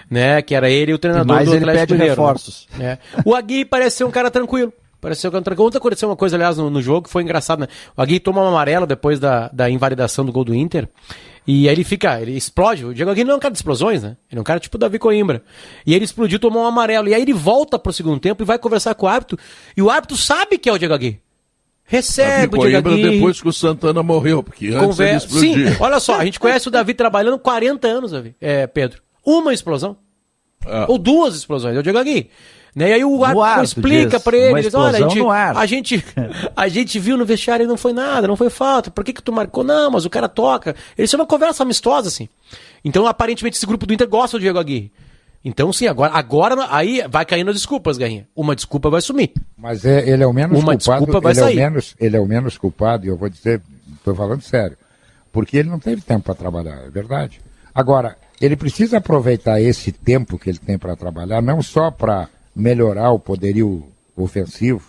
Né? Que era ele e o treinador do Atlético Mineiro. Reforços. Né? O Aguirre parece ser um cara tranquilo. Pareceu que ontem aconteceu uma coisa, aliás, no jogo que foi engraçado, né? O Aguirre toma um amarelo depois da invalidação do gol do Inter. E aí ele explode. O Diego Aguirre não é um cara de explosões, né? Ele é um cara tipo Davi Coimbra. E ele explodiu, tomou um amarelo. E aí ele volta pro segundo tempo e vai conversar com o árbitro. E o árbitro sabe que é o Diego Aguirre. Recebe o Diego Aguirre. Depois que o Santana morreu, porque antes ele explodiu. Sim, olha só, a gente conhece o Davi trabalhando 40 anos, Davi. Pedro. Uma explosão. Ou 2 explosões. É o Diego Aguirre. Né? E aí o árbitro explica pra ele, diz, olha, a gente viu no vestiário e não foi nada, não foi falta, por que tu marcou? Não, mas o cara toca. Isso é uma conversa amistosa, assim. Então, aparentemente, esse grupo do Inter gosta do Diego Aguirre. Então, sim, agora aí vai caindo as desculpas, Guerrinha. Uma desculpa vai sumir. Mas ele é o menos culpado. Ele é o menos culpado, e eu vou dizer, estou falando sério, porque ele não teve tempo para trabalhar, é verdade. Agora, ele precisa aproveitar esse tempo que ele tem para trabalhar, não só para melhorar o poderio ofensivo,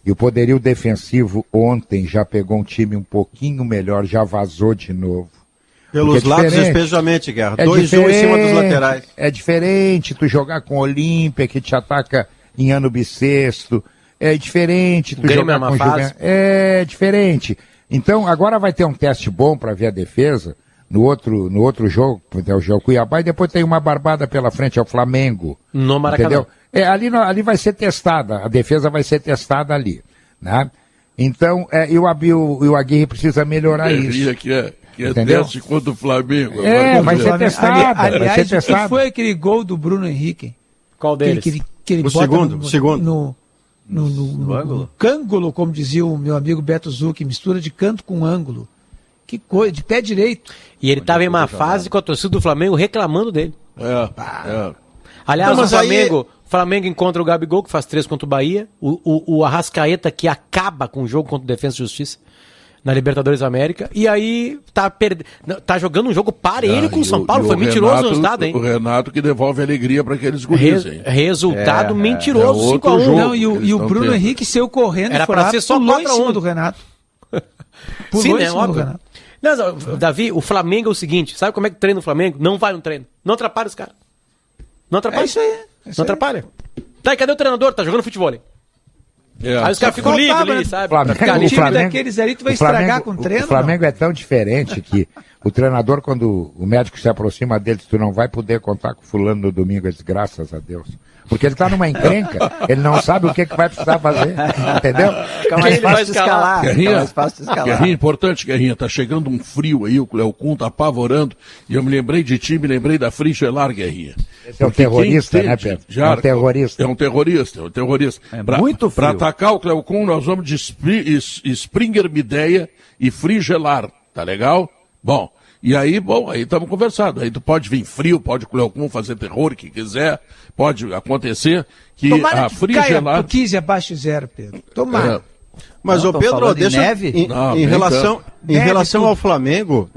e o poderio defensivo ontem já pegou um time um pouquinho melhor, já vazou de novo. Pelos lados, especialmente, Guerra. 2-1 em cima dos laterais. É diferente tu jogar com o Olímpia, que te ataca em ano bissexto. É diferente tu jogar com o Juventude. É diferente. Então, agora vai ter um teste bom para ver a defesa. No outro jogo, é o jogo Cuiabá, e depois tem uma barbada pela frente, é o Flamengo. No Maracanã. Entendeu? Ali vai ser testada, a defesa vai ser testada ali, né? Então, o Aguirre precisa melhorar isso. Que é teste contra o Flamengo. Vai ser testada. Aliás, o que foi aquele gol do Bruno Henrique? Qual deles? Que ele o bota segundo. No ângulo, como dizia o meu amigo Beto Zucchi, mistura de canto com ângulo. Que coisa, de pé direito. E ele estava em uma fase com a torcida do Flamengo reclamando dele. Aliás, não, o Flamengo encontra o Gabigol, que faz 3 contra o Bahia. O Arrascaeta, que acaba com o jogo contra o Defensa e Justiça na Libertadores da América. E aí tá jogando um jogo parelho com o São Paulo. Foi mentiroso o resultado, hein? O Renato que devolve alegria para aqueles guris, hein? Resultado mentiroso, 5-1. Não, e o Bruno Henrique saiu correndo. Era para ser só 4-1 do Renato. Sim, né? Óbvio. Não, Davi, o Flamengo é o seguinte, sabe como é que treina o Flamengo? Não vai no treino. Não atrapalha os caras. Não atrapalha. É isso aí. Não atrapalha. Tá, e cadê o treinador? Tá jogando futebol ali. Aí os caras ficam livres ali, sabe? O time daqueles ali tu vai estragar com o treino. O Flamengo é tão diferente que o treinador, quando o médico se aproxima dele, tu não vai poder contar com o fulano no domingo, ele diz, graças a Deus. Porque ele tá numa encrenca, ele não sabe o que vai precisar fazer, entendeu? Fica mais fácil de escalar. Guerrinha, importante, Guerrinha, tá chegando um frio aí, o Cleocum tá apavorando, e eu me lembrei de ti, me lembrei da Frigelar, Guerrinha. Esse é um terrorista, né, Pedro? É um terrorista. É um terrorista. Muito frio. Pra atacar o Cleocum, nós vamos de Springer Mideia e Frigelar, tá legal? Bom, e aí, aí estamos conversando. Aí tu pode vir frio, pode o Cleocum fazer terror, que quiser, pode acontecer que tomara a que Frigelar... caia 15 abaixo de 0, Pedro. Tomara. Mas o Pedro, deixa em relação ao Flamengo,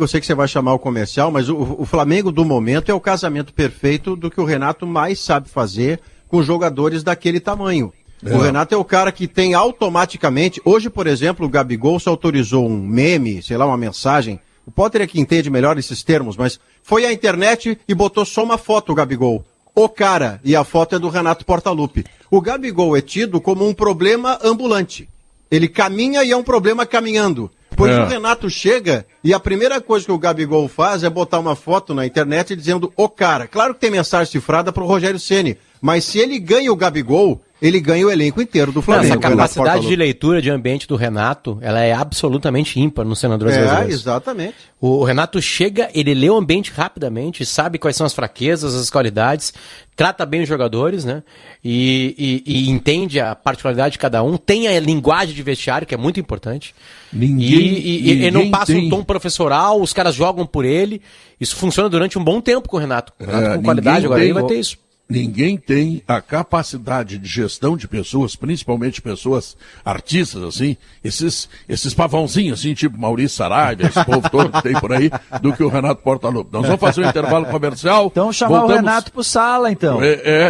eu sei que você vai chamar o comercial, mas o Flamengo do momento é o casamento perfeito do que o Renato mais sabe fazer com jogadores daquele tamanho. O Renato é o cara que tem automaticamente, hoje, por exemplo, o Gabigol se autorizou um meme, sei lá, uma mensagem. O Potter é que entende melhor esses termos, mas foi à internet e botou só uma foto, o Gabigol. O cara, e a foto é do Renato Portaluppi. O Gabigol é tido como um problema ambulante. Ele caminha e é um problema caminhando. Pois o Renato chega e a primeira coisa que o Gabigol faz é botar uma foto na internet dizendo o cara. Claro que tem mensagem cifrada para o Rogério Ceni, mas se ele ganha o Gabigol, ele ganha o elenco inteiro do Flamengo. Essa capacidade de leitura de ambiente do Renato, ela é absolutamente ímpar nos senadores brasileiros. Exatamente. O Renato chega, ele lê o ambiente rapidamente, sabe quais são as fraquezas, as qualidades, trata bem os jogadores, né? E entende a particularidade de cada um, tem a linguagem de vestiário, que é muito importante. Ele não passa um tom professoral, os caras jogam por ele. Isso funciona durante um bom tempo com o Renato. O Renato com qualidade, agora ele vai ter isso. Ninguém tem a capacidade de gestão de pessoas, principalmente pessoas artistas, assim, esses pavãozinhos, assim, tipo Maurício Saraiva, esse povo todo que tem por aí, do que o Renato Portaluppi. Nós vamos fazer um intervalo comercial. Então chamar o Renato pro sala, então.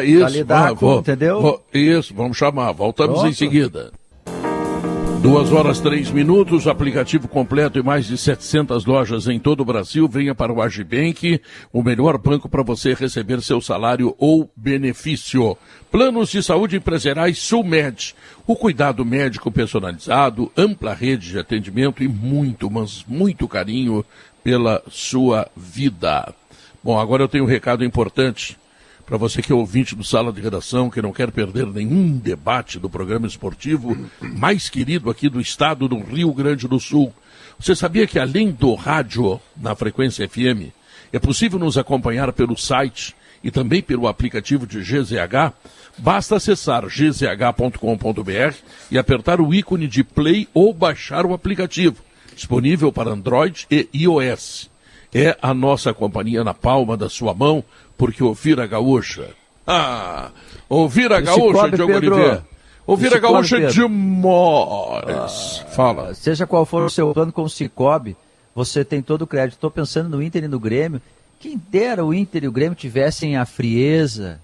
Isso. Entendeu? Isso, vamos chamar. Voltamos em seguida. 2h03, aplicativo completo e mais de 700 lojas em todo o Brasil. Venha para o Agibank, o melhor banco para você receber seu salário ou benefício. Planos de saúde empresariais Sulmed, o cuidado médico personalizado, ampla rede de atendimento e muito, mas muito carinho pela sua vida. Bom, agora eu tenho um recado importante para você que é ouvinte do Sala de Redação, que não quer perder nenhum debate do programa esportivo mais querido aqui do estado do Rio Grande do Sul. Você sabia que além do rádio na frequência FM, é possível nos acompanhar pelo site e também pelo aplicativo de GZH? Basta acessar gzh.com.br e apertar o ícone de play ou baixar o aplicativo, disponível para Android e iOS. É a nossa companhia na palma da sua mão, porque ouvir a gaúcha... ouvir a gaúcha, Diogo Oliveira. Ouvir a gaúcha é demais. Fala. Seja qual for o seu plano com o Cicobi, você tem todo o crédito. Estou pensando no Inter e no Grêmio. Quem dera o Inter e o Grêmio tivessem a frieza...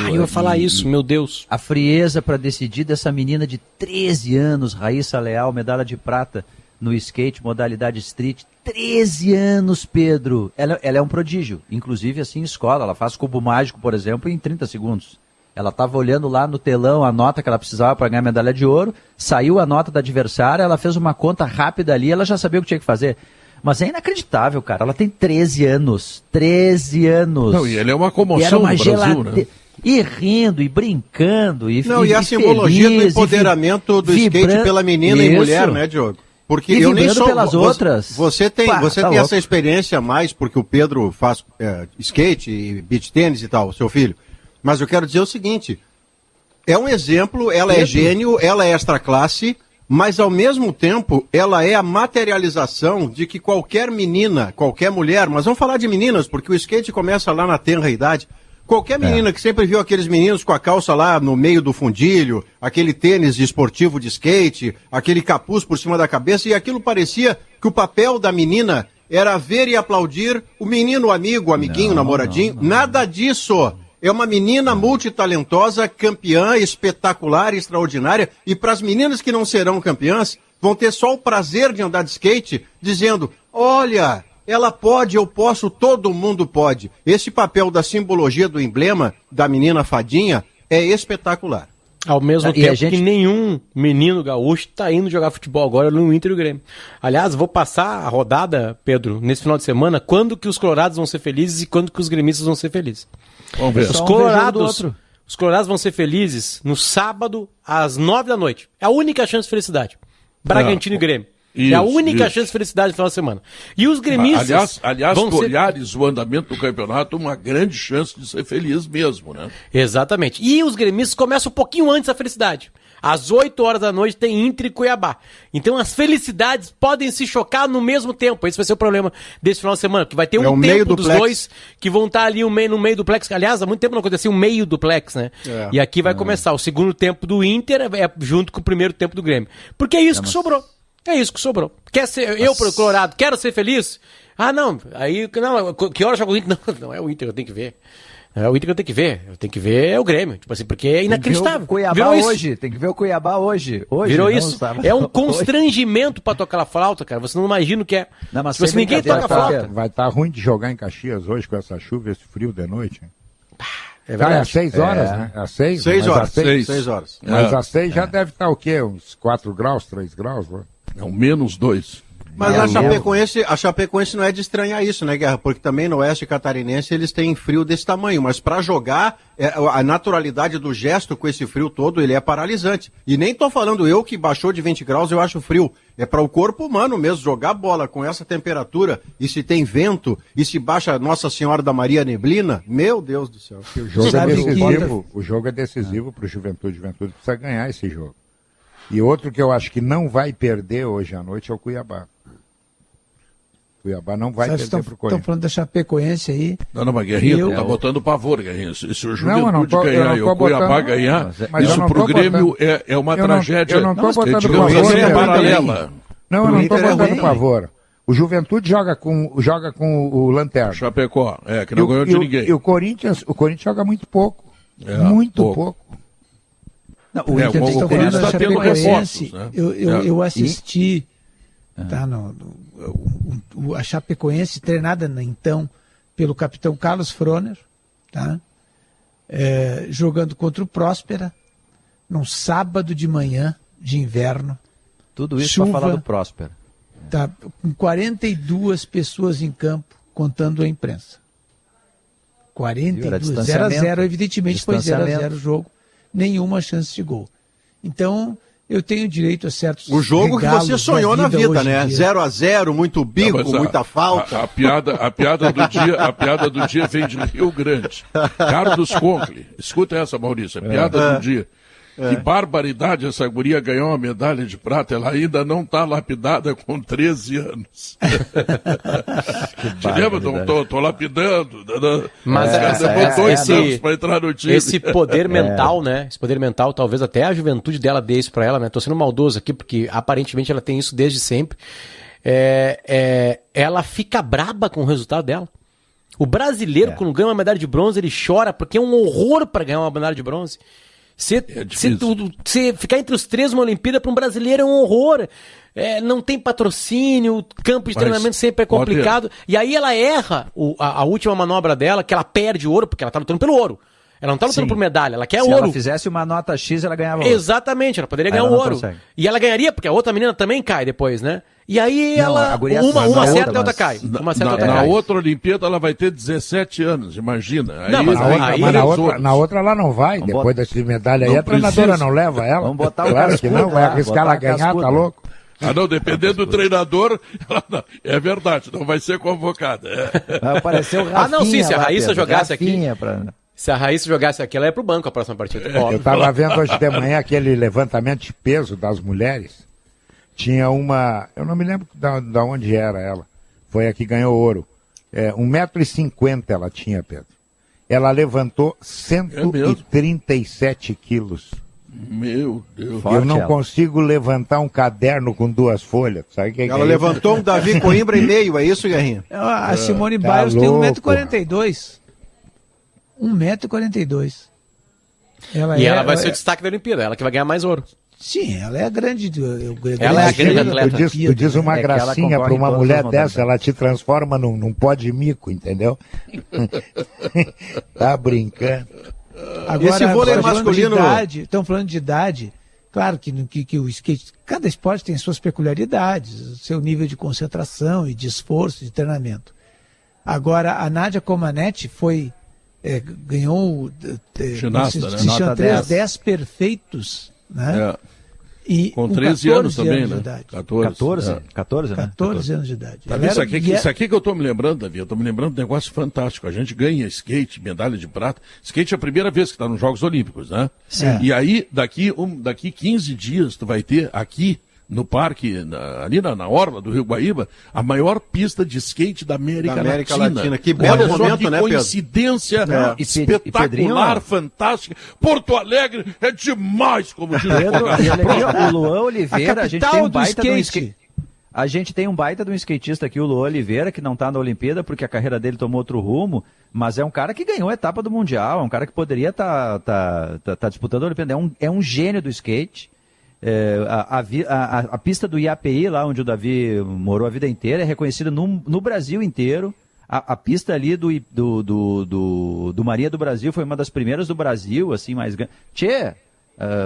eu ia falar isso, meu Deus. A frieza para decidir dessa menina de 13 anos, Raíssa Leal, medalha de prata no skate, modalidade street. 13 anos, Pedro. Ela é um prodígio, inclusive assim em escola. Ela faz cubo mágico, por exemplo, em 30 segundos. Ela estava olhando lá no telão a nota que ela precisava para ganhar a medalha de ouro, saiu a nota da adversária, ela fez uma conta rápida ali, ela já sabia o que tinha que fazer. Mas é inacreditável, cara. Ela tem 13 anos. 13 anos. Não, e ela é uma comoção no Brasil, né? E rindo, e brincando, e Não, e a simbologia do empoderamento do skate pela menina e mulher, né, Diogo? Porque eu nem sou pelas outras. Você tem essa experiência mais, porque o Pedro faz skate e beach tênis e tal, seu filho. Mas eu quero dizer o seguinte, é um exemplo, ela é gênio, ela é extra classe, mas ao mesmo tempo ela é a materialização de que qualquer menina, qualquer mulher, mas vamos falar de meninas, porque o skate começa lá na tenra idade. Qualquer menina que sempre viu aqueles meninos com a calça lá no meio do fundilho, aquele tênis esportivo de skate, aquele capuz por cima da cabeça, e aquilo parecia que o papel da menina era ver e aplaudir o menino, o amigo, o amiguinho, o namoradinho. Nada disso. É uma menina multitalentosa, campeã, espetacular, extraordinária, e para as meninas que não serão campeãs, vão ter só o prazer de andar de skate, dizendo, olha... Ela pode, eu posso, todo mundo pode. Esse papel da simbologia do emblema da menina fadinha é espetacular. Ao mesmo tempo que nenhum menino gaúcho está indo jogar futebol agora no Inter e o Grêmio. Aliás, vou passar a rodada, Pedro, nesse final de semana, quando que os colorados vão ser felizes e quando que os gremistas vão ser felizes. Vamos ver. Os colorados vão ser felizes no sábado, às 9 da noite. É a única chance de felicidade. Bragantino e Grêmio. Isso, é a única chance de felicidade no final de semana. E os gremistas... Aliás, se olhares o andamento do campeonato, uma grande chance de ser feliz mesmo, né? Exatamente. E os gremistas começam um pouquinho antes da felicidade. Às 8 horas da noite tem Inter e Cuiabá. Então as felicidades podem se chocar no mesmo tempo. Esse vai ser o problema desse final de semana, que vai ter um tempo dos dois que vão estar ali no meio do plex. Aliás, há muito tempo não acontecia um meio do plex, né? E aqui vai começar. O segundo tempo do Inter junto com o primeiro tempo do Grêmio. Porque é isso que sobrou. É isso que sobrou. Quer ser, eu, pro Colorado, quero ser feliz? Ah, não. Aí, não, que hora joga o Inter? Não é o Inter que eu tenho que ver. É o Inter que eu tenho que ver. Eu tenho que ver é o Grêmio. Tipo assim, porque é inacreditável. Cuiabá hoje. Tem que ver o Cuiabá hoje. Virou isso. É um constrangimento pra tocar a flauta, cara. Você não imagina o que é. Não, mas tipo assim, ninguém toca a flauta. Vai estar ruim de jogar em Caxias hoje com essa chuva, esse frio de noite. É verdade. Às 6 horas, né? Às 6? 6 horas. 6 horas. Mas às 6 já deve estar o quê? Uns 4 graus, 3 graus? Não, menos 2. Mas a Chapecoense não é de estranhar isso, né, Guerra? Porque também no Oeste Catarinense eles têm frio desse tamanho. Mas para jogar, a naturalidade do gesto com esse frio todo, ele é paralisante. E nem tô falando eu que baixou de 20 graus, eu acho frio. É para o corpo humano mesmo, jogar bola com essa temperatura, e se tem vento, e se baixa Nossa Senhora da Maria Neblina, meu Deus do céu. O jogo é decisivo para o Juventude. O Juventude precisa ganhar esse jogo. E outro que eu acho que não vai perder hoje à noite é o Cuiabá. O Cuiabá não vai perder para o Corinthians. Estão falando da Chapecoense aí. Não, mas Guerrinha, tá botando pavor, Guerrinha. Se o Juventude ganhar e o Cuiabá ganhar, isso para o Grêmio é uma tragédia. Eu não estou botando pavor. É paralela. Não, eu não estou botando pavor. O Juventude joga com o Lanterna. Chapecó, que não ganhou de ninguém. E o Corinthians joga muito pouco. Muito pouco. O Inter está tendo reforços, né? Eu assisti a Chapecoense treinada então pelo capitão Carlos Froner, tá? Jogando contra o Próspera num sábado de manhã de inverno. Tudo isso para falar do Próspera. Tá, com 42 pessoas em campo, contando a imprensa. 42, 0-0, evidentemente foi 0-0 o jogo, nenhuma chance de gol. Então, eu tenho direito a certos o jogo que você sonhou na vida, né? 0-0, muito bico, muita falta. A piada do dia vem de Rio Grande. Carlos Conkle. Escuta essa, Maurício. A piada do dia. Que barbaridade, essa guria ganhou uma medalha de prata, ela ainda não está lapidada com 13 anos. Te lembra? Tô lapidando. Mas levou 2 anos para entrar no time. Esse poder mental, né? Esse poder mental, talvez até a juventude dela dê isso para ela, né? Tô sendo maldoso aqui, porque aparentemente ela tem isso desde sempre. Ela fica braba com o resultado dela. O brasileiro, quando ganha uma medalha de bronze, ele chora, porque é um horror para ganhar uma medalha de bronze. Você ficar entre os 3 numa Olimpíada para um brasileiro é um horror. Não tem patrocínio, o campo de treinamento sempre é complicado. E aí ela erra a última manobra dela, que ela perde ouro, porque ela tá lutando pelo ouro. Ela não tá lutando por medalha, ela quer ouro. Se ela fizesse uma nota X, ela ganhava ouro. Exatamente, ela poderia ganhar ouro. Consegue. E ela ganharia, porque a outra menina também cai depois, né? E aí uma acerta e a outra cai. Na outra Olimpíada ela vai ter 17 anos, imagina. Na outra ela não vai, depois dessa medalha aí, a treinadora não leva ela. Vamos botar o claro que não, vai arriscar ela ganhar, tá louco? Não, dependendo do treinador, é verdade, não vai ser convocada. Vai aparecer o Rafinha. Não, sim, se a Raíssa jogasse aqui... Se a Raíssa jogasse aqui, ela ia pro banco a próxima partida. Eu estava vendo hoje de manhã aquele levantamento de peso das mulheres. Tinha uma, eu não me lembro da onde era ela, foi a que ganhou ouro. 1,50 m ela tinha, Pedro. Ela levantou 137 quilos. Meu Deus. Eu não consigo levantar um caderno com 2 folhas. Sabe que ela levantou um Davi Coimbra e meio, é isso, Guerrinha? A Simone Biles tem 1,42 m. 1,42 m. Ela vai ser o destaque da Olimpíada, ela que vai ganhar mais ouro. Sim, ela é a grande. Ela é a grande atleta. Tu diz uma gracinha para uma mulher dessa, ela te transforma num pó de mico, entendeu? Tá brincando. Agora, esse vôlei masculino. Estão falando de idade. Claro que o skate. Cada esporte tem suas peculiaridades, seu nível de concentração e de esforço, de treinamento. Agora, a Nádia Comaneci ganhou ginasta, né? Nota 10 perfeitos. Né? E com 13 anos também, né? 14 anos de idade. Isso aqui que eu estou me lembrando, Davi, eu estou me lembrando de um negócio fantástico. A gente ganha skate, medalha de prata. Skate é a primeira vez que está nos Jogos Olímpicos, né? Sim. E aí, daqui 15 dias, tu vai ter aqui no parque, ali na orla do Rio Guaíba, a maior pista de skate da América Latina. Que belo Olha momento, só que né, coincidência espetacular, fantástica. Porto Alegre é demais, como diz o Luan Oliveira, a gente tem um baita do skate. A gente tem um baita de um skatista aqui, o Luan Oliveira, que não está na Olimpíada porque a carreira dele tomou outro rumo, mas é um cara que ganhou a etapa do Mundial, é um cara que poderia tá disputando a Olimpíada, é um gênio do skate. A pista do IAPI, lá onde o Davi morou a vida inteira, é reconhecida no Brasil inteiro. A pista ali do Maria do Brasil foi uma das primeiras do Brasil, assim, mais grande.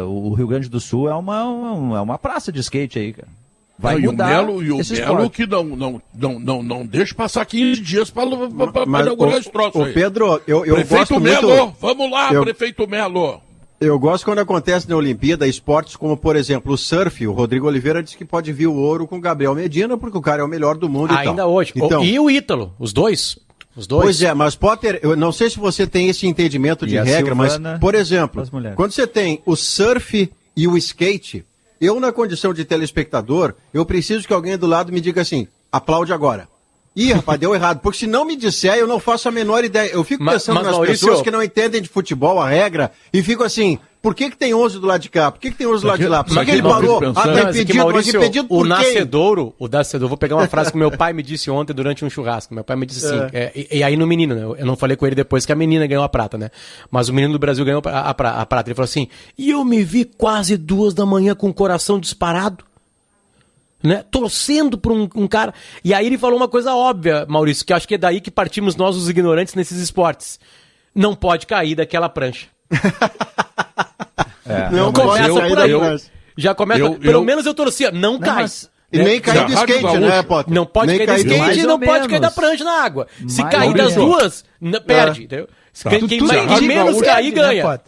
O Rio Grande do Sul é uma praça de skate aí, cara. Vai mudar. E o Melo que não deixa passar 15 dias para inaugurar esse troço aí. Pedro, eu Prefeito gosto Melo, muito... vamos lá, Prefeito Melo. Eu gosto quando acontece na Olimpíada esportes como, por exemplo, o surf. O Rodrigo Oliveira disse que pode vir o ouro com o Gabriel Medina, porque o cara é o melhor do mundo ainda hoje. Então, e o Ítalo, os dois. Pois é, mas Potter, eu não sei se você tem esse entendimento de regra, Silvana, mas, por exemplo, quando você tem o surf e o skate, eu, na condição de telespectador, eu preciso que alguém do lado me diga assim, aplaude agora. Ih, rapaz, deu errado. Porque se não me disser, eu não faço a menor ideia. Eu fico pensando nas Maurício, pessoas que não entendem de futebol, a regra, e fico assim, por que tem 11 do lado de cá? Por que tem 11 do lado de lá? Por que ele parou? Tá impedido, Maurício, mas impedido por quem? O Nascedouro, vou pegar uma frase que meu pai me disse ontem durante um churrasco. Meu pai me disse assim, e aí no menino, né? Eu não falei com ele depois que a menina ganhou a prata, né? Mas o menino do Brasil ganhou a prata. Ele falou assim, e eu me vi quase 2 da manhã com o coração disparado. Né? Torcendo por um cara. E aí ele falou uma coisa óbvia, Maurício, que acho que é daí que partimos nós, os ignorantes, nesses esportes. Não pode cair daquela prancha. Não começa por aí. Já começa. Pelo menos eu torcia. Não cai. E nem cair do skate, né, Potter? Não pode cair do skate e não pode cair da prancha na água. Se cair das duas, perde. Entendeu? Quem menos cair, ganha.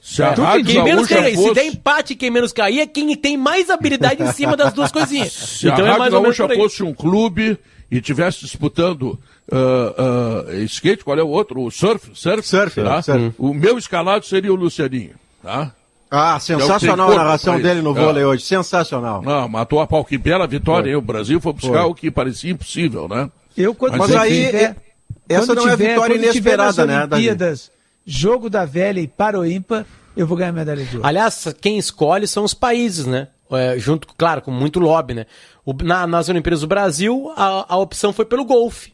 Quem menos cair, se der empate, quem menos cair é quem tem mais habilidade em cima das duas coisinhas. Se então a Rádio Gaúcha fosse um clube e estivesse disputando skate, qual é o outro? O surf. Tá? O meu escalado seria o Lucianinho, tá? Ah, sensacional a narração dele no vôlei hoje, sensacional. Não, matou a pau, que bela vitória, hein? O Brasil foi buscar o que parecia impossível, né? Mas aí, essa não é vitória inesperada, né? Olimpíadas, Jogo da Velha e Paroímpa, eu vou ganhar medalha de ouro. Aliás, quem escolhe são os países, né? Junto, claro, com muito lobby, né? Nas Olimpíadas do Brasil, a opção foi pelo golfe,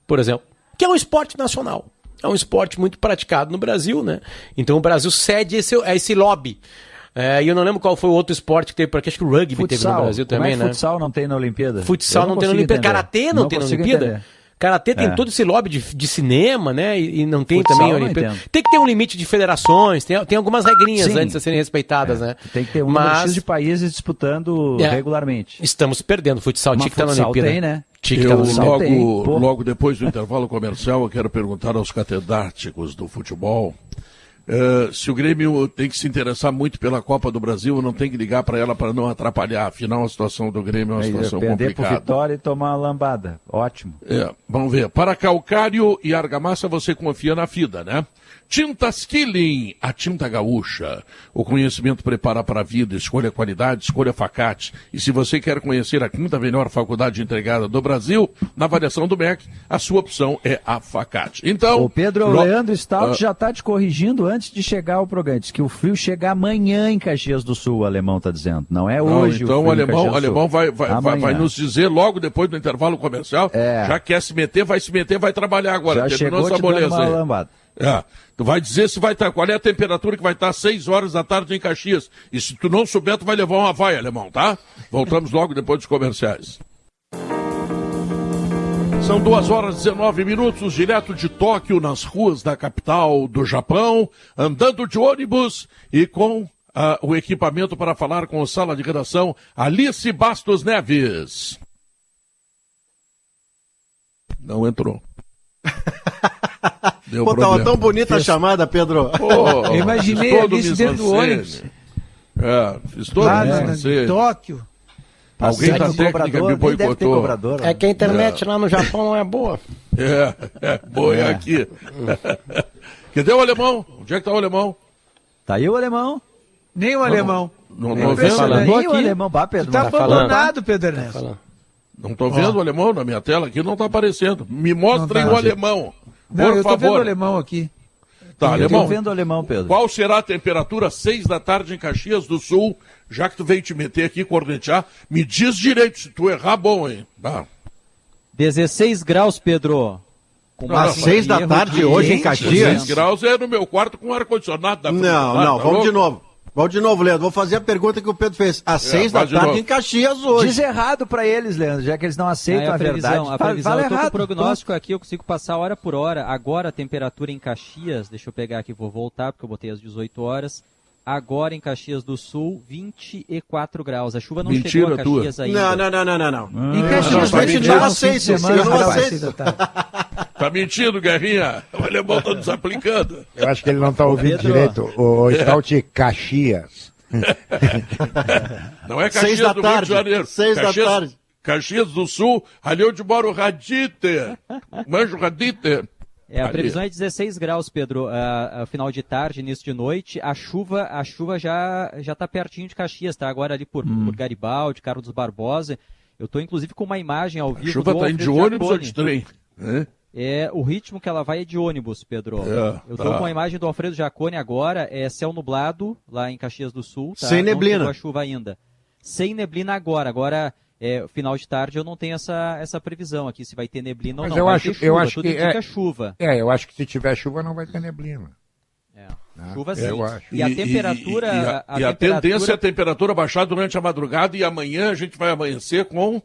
por exemplo, que é um esporte nacional. É um esporte muito praticado no Brasil, né? Então o Brasil cede esse lobby. E eu não lembro qual foi o outro esporte que teve, porque acho que o rugby teve no Brasil também, né? Futsal não tem na Olimpíada? Futsal não tem na Olimpíada. Karatê não tem na Olimpíada? Karatê tem todo esse lobby de cinema, né? E não tem futsal, também a Olimpíada. Tem que ter um limite de federações, tem algumas regrinhas antes de serem respeitadas, né? Tem que ter um número X de países disputando regularmente. Estamos perdendo. Futsal tinha que estar na Olimpíada. Tem, né? Logo depois do intervalo comercial, eu quero perguntar aos catedráticos do futebol se o Grêmio tem que se interessar muito pela Copa do Brasil, não tem que ligar para ela para não atrapalhar. Afinal, a situação do Grêmio é uma situação complicada. Perder pro Vitória e tomar uma lambada. Ótimo. Vamos ver. Para calcário e argamassa, você confia na FIDA, né? Tintas Killing, a tinta gaúcha. O conhecimento prepara para a vida. Escolha qualidade, escolha Facate. E se você quer conhecer a quinta melhor faculdade entregada do Brasil, na avaliação do MEC, a sua opção é a Facate. Então, o Pedro Leandro Stout já está te corrigindo antes de chegar ao programa. Diz que o frio chega amanhã em Caxias do Sul, o alemão está dizendo. Não é hoje. Então o alemão vai nos dizer logo depois do intervalo comercial. Já quer se meter, vai trabalhar agora. Já chegou te dando uma lambada. Tu vai dizer se vai estar, qual é a temperatura que vai estar às 6 horas da tarde em Caxias. E se tu não souber, tu vai levar uma vaia, alemão, tá? Voltamos logo depois dos comerciais. São 2h19, direto de Tóquio, nas ruas da capital do Japão, andando de ônibus e com o equipamento para falar com a sala de redação, Alice Bastos Neves. Não entrou. Pô, tava tão bonita a chamada, Pedro. Eu imaginei Alice dentro do ônibus. Fiz todo em Tóquio. Alguém da técnica me boicotou. É que a internet lá no Japão não é boa. Boa aqui. Cadê o alemão? Onde é que tá o alemão? Tá aí o alemão. Nem o alemão. Não tô vendo. Nem o alemão. Pedro, tá abandonado, Pedro Ernesto. Não tô vendo o alemão na minha tela aqui, não tá aparecendo. Me mostrem o alemão. Não, eu tô vendo o alemão aqui. Tá, alemão. Eu tô vendo o alemão, Pedro. Qual será a temperatura às 6 da tarde em Caxias do Sul? Já que tu veio te meter aqui, cornetear, me diz direito, se tu errar, bom, hein? 16 graus, Pedro. Às 6 da tarde hoje em Caxias? 16 graus é no meu quarto com ar-condicionado da frente. Não, vamos de novo. Vamos de novo, Leandro. Vou fazer a pergunta que o Pedro fez. Às 6 da tarde em Caxias hoje. Diz errado pra eles, Leandro, já que eles não aceitam a verdade. A previsão, eu tô com o prognóstico aqui, eu consigo passar hora por hora. Agora a temperatura em Caxias, deixa eu pegar aqui, vou voltar, porque eu botei às 18 horas. Agora em Caxias do Sul, 24 graus. A chuva não chegou a Caxias ainda. Não. Em Caxias não aceito. Eu não aceito. Tá mentindo, Guerrinha. O alemão tá nos aplicando. Eu acho que ele não tá ouvindo direito. O Stout Caxias. Não é Caxias do Rio de Janeiro. 6 da tarde. Caxias do Sul, ali onde mora o Raditer. Manja o Raditer. A previsão é 16 graus, Pedro, final de tarde, início de noite. A chuva já tá pertinho de Caxias, tá agora ali por Garibaldi, Carlos Barbosa. Eu estou inclusive com uma imagem ao vivo. A chuva está indo de ônibus ou de trem? O ritmo que ela vai é de ônibus, Pedro. Eu estou com a imagem do Alfredo Jaconi agora, é céu nublado lá em Caxias do Sul. Tá? Sem neblina. Não chegou a chuva ainda. Sem neblina agora. Agora, final de tarde, eu não tenho essa previsão aqui, se vai ter neblina ou não. Eu acho tudo indica chuva. Eu acho que se tiver chuva não vai ter neblina. Chuva sim. Eu acho. E a temperatura... a tendência é a temperatura baixar durante a madrugada e amanhã a gente vai amanhecer com...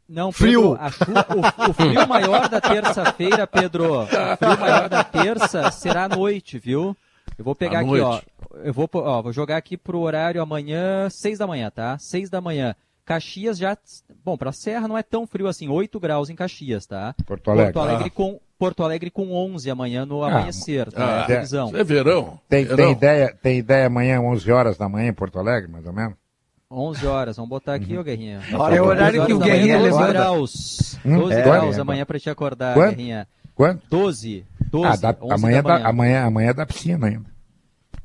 Não, frio. Pedro, o frio maior da terça-feira, Pedro, o frio maior da terça será à noite, viu? Eu vou pegar aqui, ó. Eu vou jogar aqui pro horário amanhã, 6 da manhã, tá? 6 da manhã. Caxias já... Bom, pra Serra não é tão frio assim, 8 graus em Caxias, tá? Porto Alegre com 11 amanhã no amanhecer, tá? Previsão. É verão. Tem ideia amanhã, 11 horas da manhã em Porto Alegre, mais ou menos? 11 horas, vamos botar aqui, ô Guerrinha. É o horário que o Guerrinha levanta. 12 graus. 12 graus amanhã pra te acordar, Quanto? Guerrinha. Quanto? 12. Amanhã dá piscina ainda.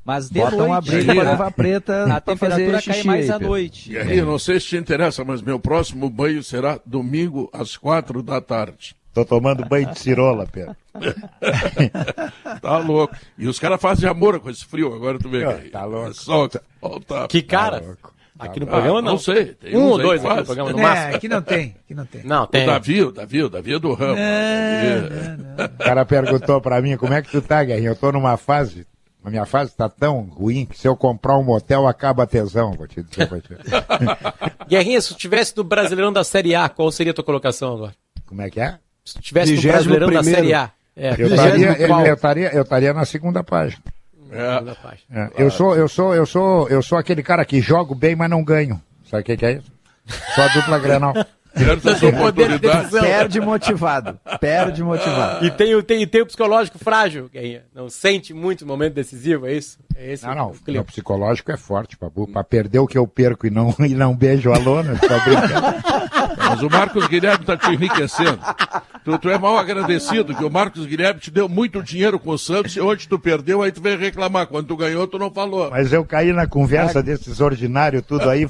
Mas de Bota noite, uma briga pra levar preta a temperatura cai mais à noite. E aí, não sei se te interessa, mas meu próximo banho será domingo às 4 da tarde. Tô tomando banho de cirola, Pedro. Tá louco. E os caras fazem amor com esse frio, agora tu vê. Tá louco. Solta. Que cara? Aqui no programa não. Não sei. Tem Um uns ou dois aí aqui no que programa, no fazem. máximo. Aqui não tem. Não, tem. O Davi é do ramo. O cara perguntou pra mim, como é que tu tá, Guerrinha? Eu tô numa fase, a minha fase tá tão ruim que se eu comprar um motel acaba a tesão, vou te dizer. Guerrinha, se tu tivesse no Brasileirão da Série A, qual seria a tua colocação agora? Como é que é? Se tu tivesse no Brasileirão da Série A. Eu estaria na segunda página. Segunda página. Eu sou aquele cara que jogo bem, mas não ganho. Sabe o que é isso? Só a dupla Grenal. Perde motivado. E tem o psicológico frágil, Guerrinha. Não sente muito o momento decisivo, é isso? Não. O psicológico é forte, Pabu. Pra perder o que eu perco e não beijo a lona, tá brincando. Mas o Marcos Guilherme tá te enriquecendo. Tu é mal agradecido, que o Marcos Guilherme te deu muito dinheiro com o Santos e hoje tu perdeu, aí tu veio reclamar. Quando tu ganhou, tu não falou. Mas eu caí na conversa desses ordinários, tudo aí,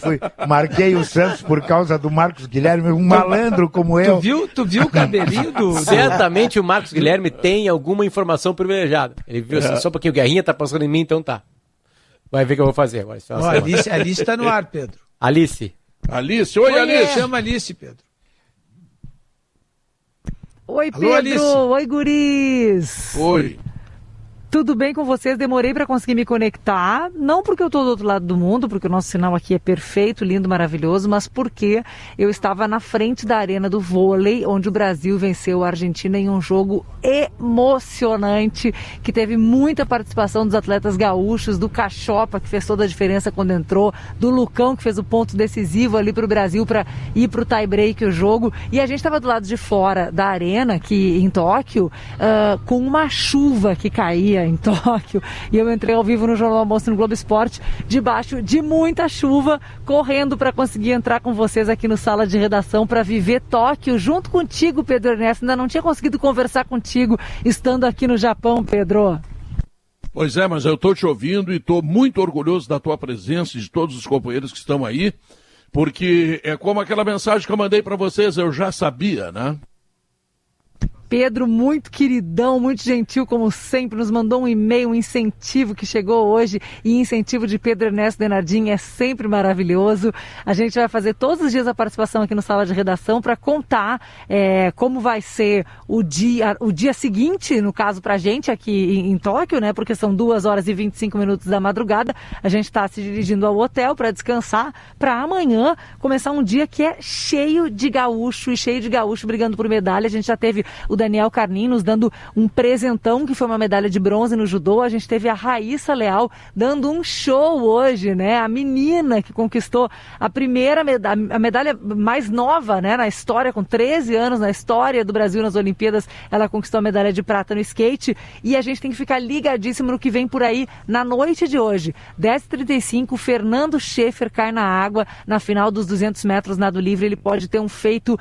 marquei o Santos por causa do Marcos Guilherme, um malandro como eu. Tu viu o cabelinho do... Certamente o Marcos Guilherme tem alguma informação privilegiada. Ele viu assim, só porque o Guerrinha tá passando em mim, então tá. Vai ver o que eu vou fazer agora. Alice tá no ar, Pedro. Alice. Oi, Alice. Chama Alice, Pedro. Oi, Alô, Pedro. Alice. Oi, guris. Oi. Tudo bem com vocês? Demorei para conseguir me conectar, não porque eu estou do outro lado do mundo, porque o nosso sinal aqui é perfeito, lindo, maravilhoso, mas porque eu estava na frente da arena do vôlei, onde o Brasil venceu a Argentina em um jogo emocionante, que teve muita participação dos atletas gaúchos, do Cachopa, que fez toda a diferença quando entrou, do Lucão, que fez o ponto decisivo ali para o Brasil para ir para o tie-break o jogo, e a gente estava do lado de fora da arena, aqui em Tóquio, com uma chuva que caía em Tóquio, e eu entrei ao vivo no Jornal Almoço no Globo Esporte, debaixo de muita chuva, correndo para conseguir entrar com vocês aqui no Sala de Redação para viver Tóquio, junto contigo, Pedro Ernesto. Ainda não tinha conseguido conversar contigo, estando aqui no Japão, Pedro. Pois é, mas eu estou te ouvindo e estou muito orgulhoso da tua presença e de todos os companheiros que estão aí, porque é como aquela mensagem que eu mandei para vocês, eu já sabia, né? Pedro, muito queridão, muito gentil, como sempre, nos mandou um e-mail, um incentivo que chegou hoje, e incentivo de Pedro Ernesto Denardim é sempre maravilhoso. A gente vai fazer todos os dias a participação aqui no Sala de Redação para contar como vai ser o dia seguinte, no caso pra gente aqui em Tóquio, né? Porque são 2 horas e 25 minutos da madrugada. A gente está se dirigindo ao hotel para descansar, para amanhã começar um dia que é cheio de gaúcho e cheio de gaúcho brigando por medalha. A gente já teve o Daniel Carnin nos dando um presentão, que foi uma medalha de bronze no judô. A gente teve a Raíssa Leal dando um show hoje, né? A menina que conquistou a primeira medalha, a medalha mais nova, né, na história, com 13 anos na história do Brasil nas Olimpíadas, ela conquistou a medalha de prata no skate. E a gente tem que ficar ligadíssimo no que vem por aí na noite de hoje. 10h35, Fernando Schaefer cai na água na final dos 200 metros nado livre. Ele pode ter um feito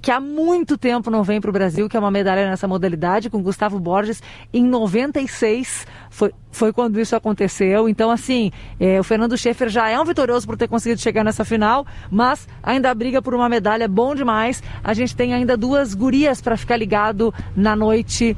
que há muito tempo não vem para o Brasil, que é uma medalha nessa modalidade, com Gustavo Borges em 96, foi quando isso aconteceu. Então, assim, o Fernando Schäfer já é um vitorioso por ter conseguido chegar nessa final, mas ainda briga por uma medalha, bom demais. A gente tem ainda 2 gurias para ficar ligado na noite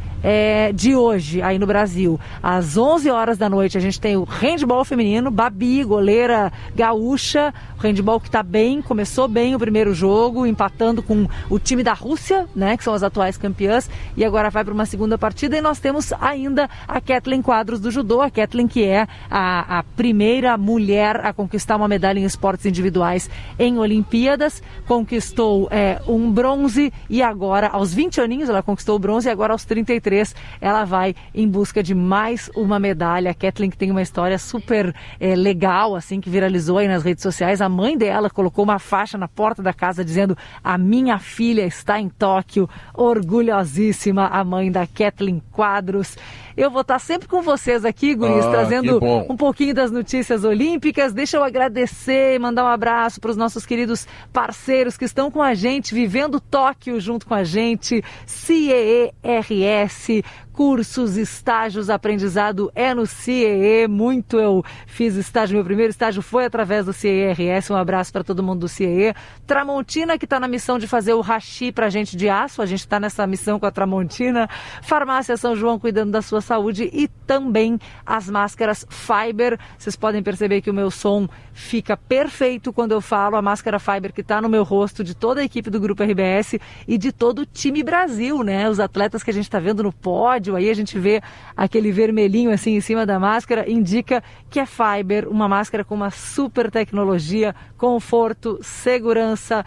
de hoje, aí no Brasil. Às 11 horas da noite, a gente tem o handball feminino, Babi, goleira gaúcha, o handball que está bem, começou bem o primeiro jogo, empatando com o time da Rússia, né, que são as atuais campeãs, e agora vai para uma segunda partida. E nós temos ainda a Kathleen Quadros do judô, a Kathleen que é a primeira mulher a conquistar uma medalha em esportes individuais em Olimpíadas, conquistou um bronze, e agora aos 20 aninhos ela conquistou o bronze, e agora aos 33 ela vai em busca de mais uma medalha. A Kathleen que tem uma história super legal, assim, que viralizou aí nas redes sociais. A mãe dela colocou uma faixa na porta da casa dizendo: a minha filha está em Tóquio, orgulhosíssima, a mãe da Kathleen Quadros. Eu vou estar sempre com vocês aqui, guris, trazendo um pouquinho das notícias olímpicas. Deixa eu agradecer e mandar um abraço para os nossos queridos parceiros que estão com a gente, vivendo Tóquio junto com a gente. CEERS, cursos, estágios, aprendizado é no CIEE. Eu fiz estágio, meu primeiro estágio foi através do CIERS. Um abraço para todo mundo do CIEE. Tramontina, que está na missão de fazer o hashi para gente de aço. A gente está nessa missão com a Tramontina. Farmácia São João, cuidando da sua saúde. E também as máscaras Fiber. Vocês podem perceber que o meu som fica perfeito quando eu falo. A máscara Fiber que está no meu rosto, de toda a equipe do Grupo RBS e de todo o time Brasil, né? Os atletas que a gente está vendo no pódio, aí a gente vê aquele vermelhinho assim em cima da máscara, indica que é Fiber, uma máscara com uma super tecnologia, conforto, segurança,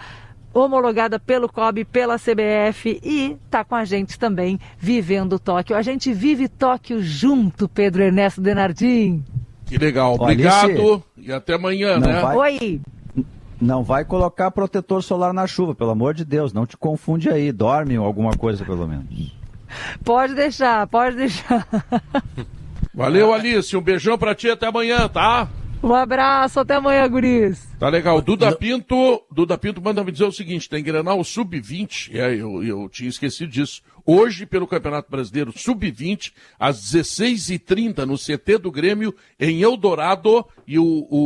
homologada pelo COB, pela CBF, e tá com a gente também vivendo Tóquio. A gente vive Tóquio junto, Pedro Ernesto Denardim. Que legal, obrigado e até amanhã, né? Oi! Não vai colocar protetor solar na chuva, pelo amor de Deus, não te confunde aí, dorme alguma coisa pelo menos. Pode deixar, pode deixar. Valeu, Alice, um beijão pra ti, até amanhã, tá? Um abraço, até amanhã, guris. Tá legal. Duda Pinto manda me dizer o seguinte: tem Grenal Sub-20, eu tinha esquecido disso. Hoje, pelo Campeonato Brasileiro Sub-20, às 16h30, no CT do Grêmio, em Eldorado, e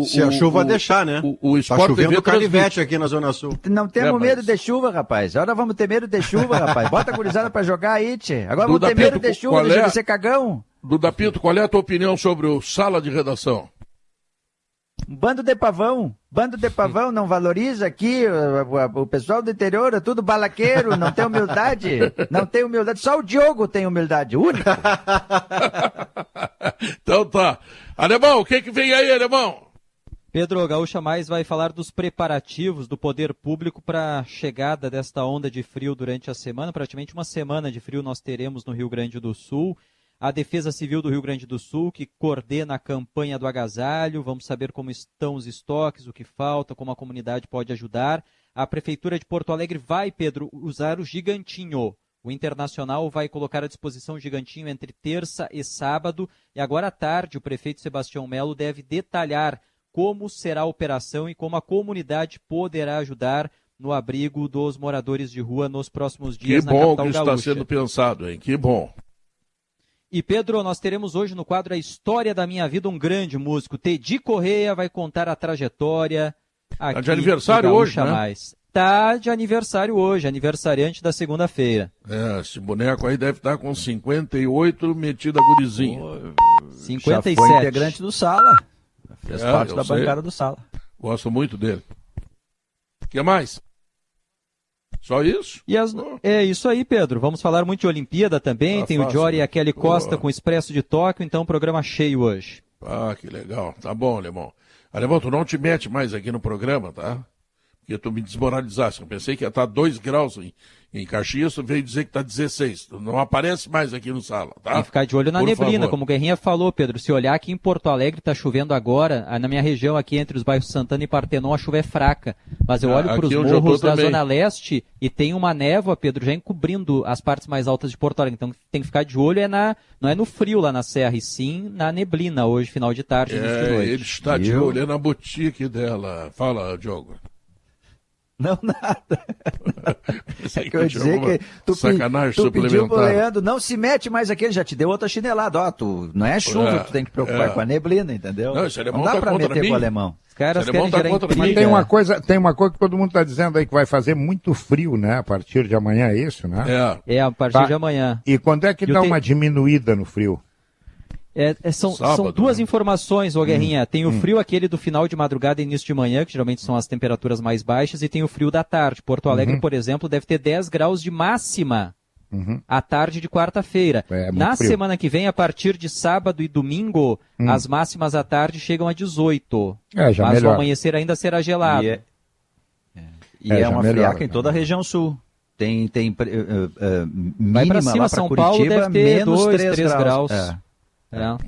se a chuva deixar, né? O Sport tá chovendo canivete aqui na Zona Sul. Não temos medo de chuva, rapaz. Agora vamos ter medo de chuva, rapaz. Bota a gurizada pra jogar aí, tchê. Agora vamos ter medo de chuva, deixa de ser cagão. Duda Pinto, qual é a tua opinião sobre o Sala de Redação? Bando de pavão, não valoriza aqui o pessoal do interior, é tudo balaqueiro, não tem humildade, só o Diogo tem humildade, único. Então tá. Alemão, o que vem aí, Alemão? Pedro, Gaúcha Mais vai falar dos preparativos do poder público para a chegada desta onda de frio durante a semana. Praticamente uma semana de frio nós teremos no Rio Grande do Sul. A Defesa Civil do Rio Grande do Sul, que coordena a campanha do agasalho. Vamos saber como estão os estoques, o que falta, como a comunidade pode ajudar. A Prefeitura de Porto Alegre vai, Pedro, usar o Gigantinho. O Internacional vai colocar à disposição o Gigantinho entre terça e sábado. E agora à tarde, o prefeito Sebastião Melo deve detalhar como será a operação e como a comunidade poderá ajudar no abrigo dos moradores de rua nos próximos dias na capital gaúcha. Que bom que está sendo pensado, hein? Que bom. E, Pedro, nós teremos hoje no quadro A História da Minha Vida um grande músico. Tedi Correia vai contar a trajetória aqui. Tá de aniversário hoje, né? Mais. Tá de aniversário hoje, aniversariante da segunda-feira. Esse boneco aí deve estar com 58, metido a gurizinho. 57. Já foi integrante do Sala. Fez parte da bancada do Sala. Gosto muito dele. O que mais? Só isso? É isso aí, Pedro. Vamos falar muito de Olimpíada também. Tem fácil, o Jory e a Kelly Costa com o Expresso de Tóquio, então programa cheio hoje. Que legal. Tá bom, Alemão. Alemão, tu não te mete mais aqui no programa, tá? Porque tu me desmoralizaste. Eu pensei que ia estar 2 graus em Caxias, tu veio dizer que está 16. Tu não aparece mais aqui no Sala, tá? Tem que ficar de olho na neblina, como o Guerrinha falou, Pedro. Se olhar aqui em Porto Alegre, está chovendo agora. Na minha região aqui, entre os bairros Santana e Partenon, a chuva é fraca. Mas eu olho para os morros da Zona Leste e tem uma névoa, Pedro, já encobrindo as partes mais altas de Porto Alegre. Então tem que ficar de olho, não é no frio lá na serra, e sim na neblina hoje, final de tarde, início de noite. Ele está de olho na boutique dela. Fala, Diogo. Não, nada. É que eu ia dizer que tu pediu pro Leandro, não se mete mais aqui, ele já te deu outra chinelada. Ó, tu não é chuva, tu tem que preocupar com a neblina, entendeu? Não dá pra meter com o alemão. Os caras querem gerar intriga. Mas tem uma coisa que todo mundo está dizendo aí, que vai fazer muito frio, né? A partir de amanhã, é isso, né? A partir de amanhã. E quando é que dá uma diminuída no frio? São duas informações, ô Guerrinha. Tem o frio aquele do final de madrugada e início de manhã, que geralmente são as temperaturas mais baixas, e tem o frio da tarde. Porto Alegre, por exemplo, deve ter 10 graus de máxima à tarde de quarta-feira. Na semana que vem, a partir de sábado e domingo, as máximas à tarde chegam a 18. Mas o amanhecer ainda será gelado. É uma friaca em toda a região sul. Tem vai pra cima, São Paulo deve ter 2, 3 graus.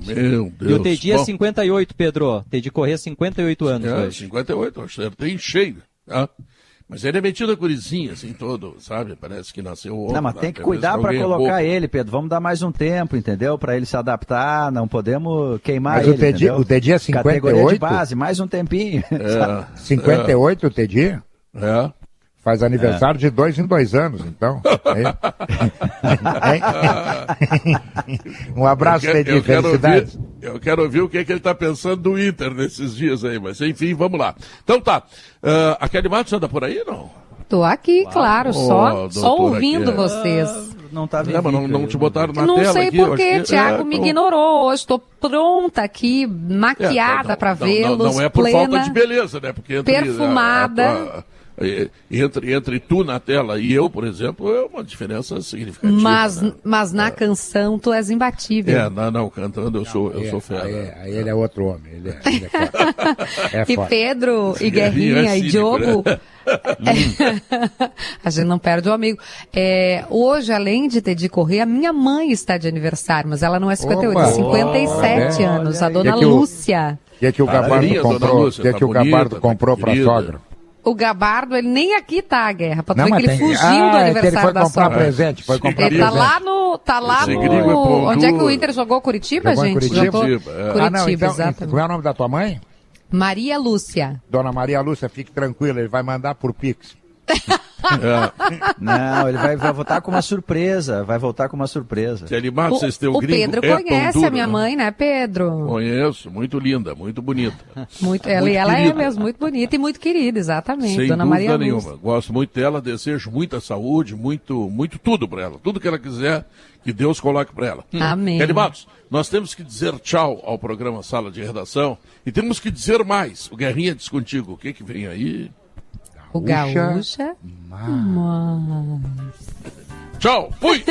Meu Deus. E o TD é 58, Pedro. TD correr 58 anos hoje. 58, tem cheio. Mas ele é metido a gurizinha, assim, todo, sabe? Parece que nasceu ontem. Não, mas tem que cuidar para colocar ele, Pedro. Vamos dar mais um tempo, entendeu? Para ele se adaptar, não podemos queimar ele, o TD é 58? Categoria de base, mais um tempinho. 58 o TD? Faz aniversário de 2 em 2 anos, então. Um abraço, Teddy, felicidades. Eu quero ouvir o que ele está pensando do Inter nesses dias aí, mas enfim, vamos lá. Então tá, a Kelly Matos anda por aí, não? Tô aqui, claro, só ouvindo vocês. Não tá vendo. Mas não te botaram na tela aqui? Não sei porquê, Thiago me ignorou hoje, estou pronta aqui, maquiada para vê-los, não é por falta de beleza, né? Porque perfumada. Entre tu na tela e eu, por exemplo, é uma diferença significativa. Mas na canção tu és imbatível. Cantando eu sou fera. Aí ele é outro homem, ele é e forte. Pedro, e Guerrinha, e Diogo... A gente não perde o amigo. Hoje, além de ter de correr, a minha mãe está de aniversário, mas ela não é 58, é 57 anos, a dona Lúcia. E é que o Gabardo comprou para a sogra. O Gabardo, ele nem aqui tá a guerra, pra tu ver que ele fugiu do aniversário da sogra. Foi comprar presente. Tá lá no... Onde é que o Inter jogou? Curitiba, gente? Curitiba, exatamente. Qual é o nome da tua mãe? Maria Lúcia. Dona Maria Lúcia, fique tranquila, ele vai mandar por Pix. Não, ele vai voltar com uma surpresa. O Pedro conhece a minha mãe, né, Pedro? Conheço, muito linda, muito bonita. Ela é mesmo muito bonita e muito querida, exatamente. Sem Dona dúvida Maria nenhuma. Lúcia. Gosto muito dela, desejo muita saúde, muito tudo para ela. Tudo que ela quiser, que Deus coloque para ela. Amém. Kelly Matos, nós temos que dizer tchau ao programa Sala de Redação e temos que dizer mais. O Guerrinha diz contigo, o que vem aí? O Gaúcha. Tchau, fui!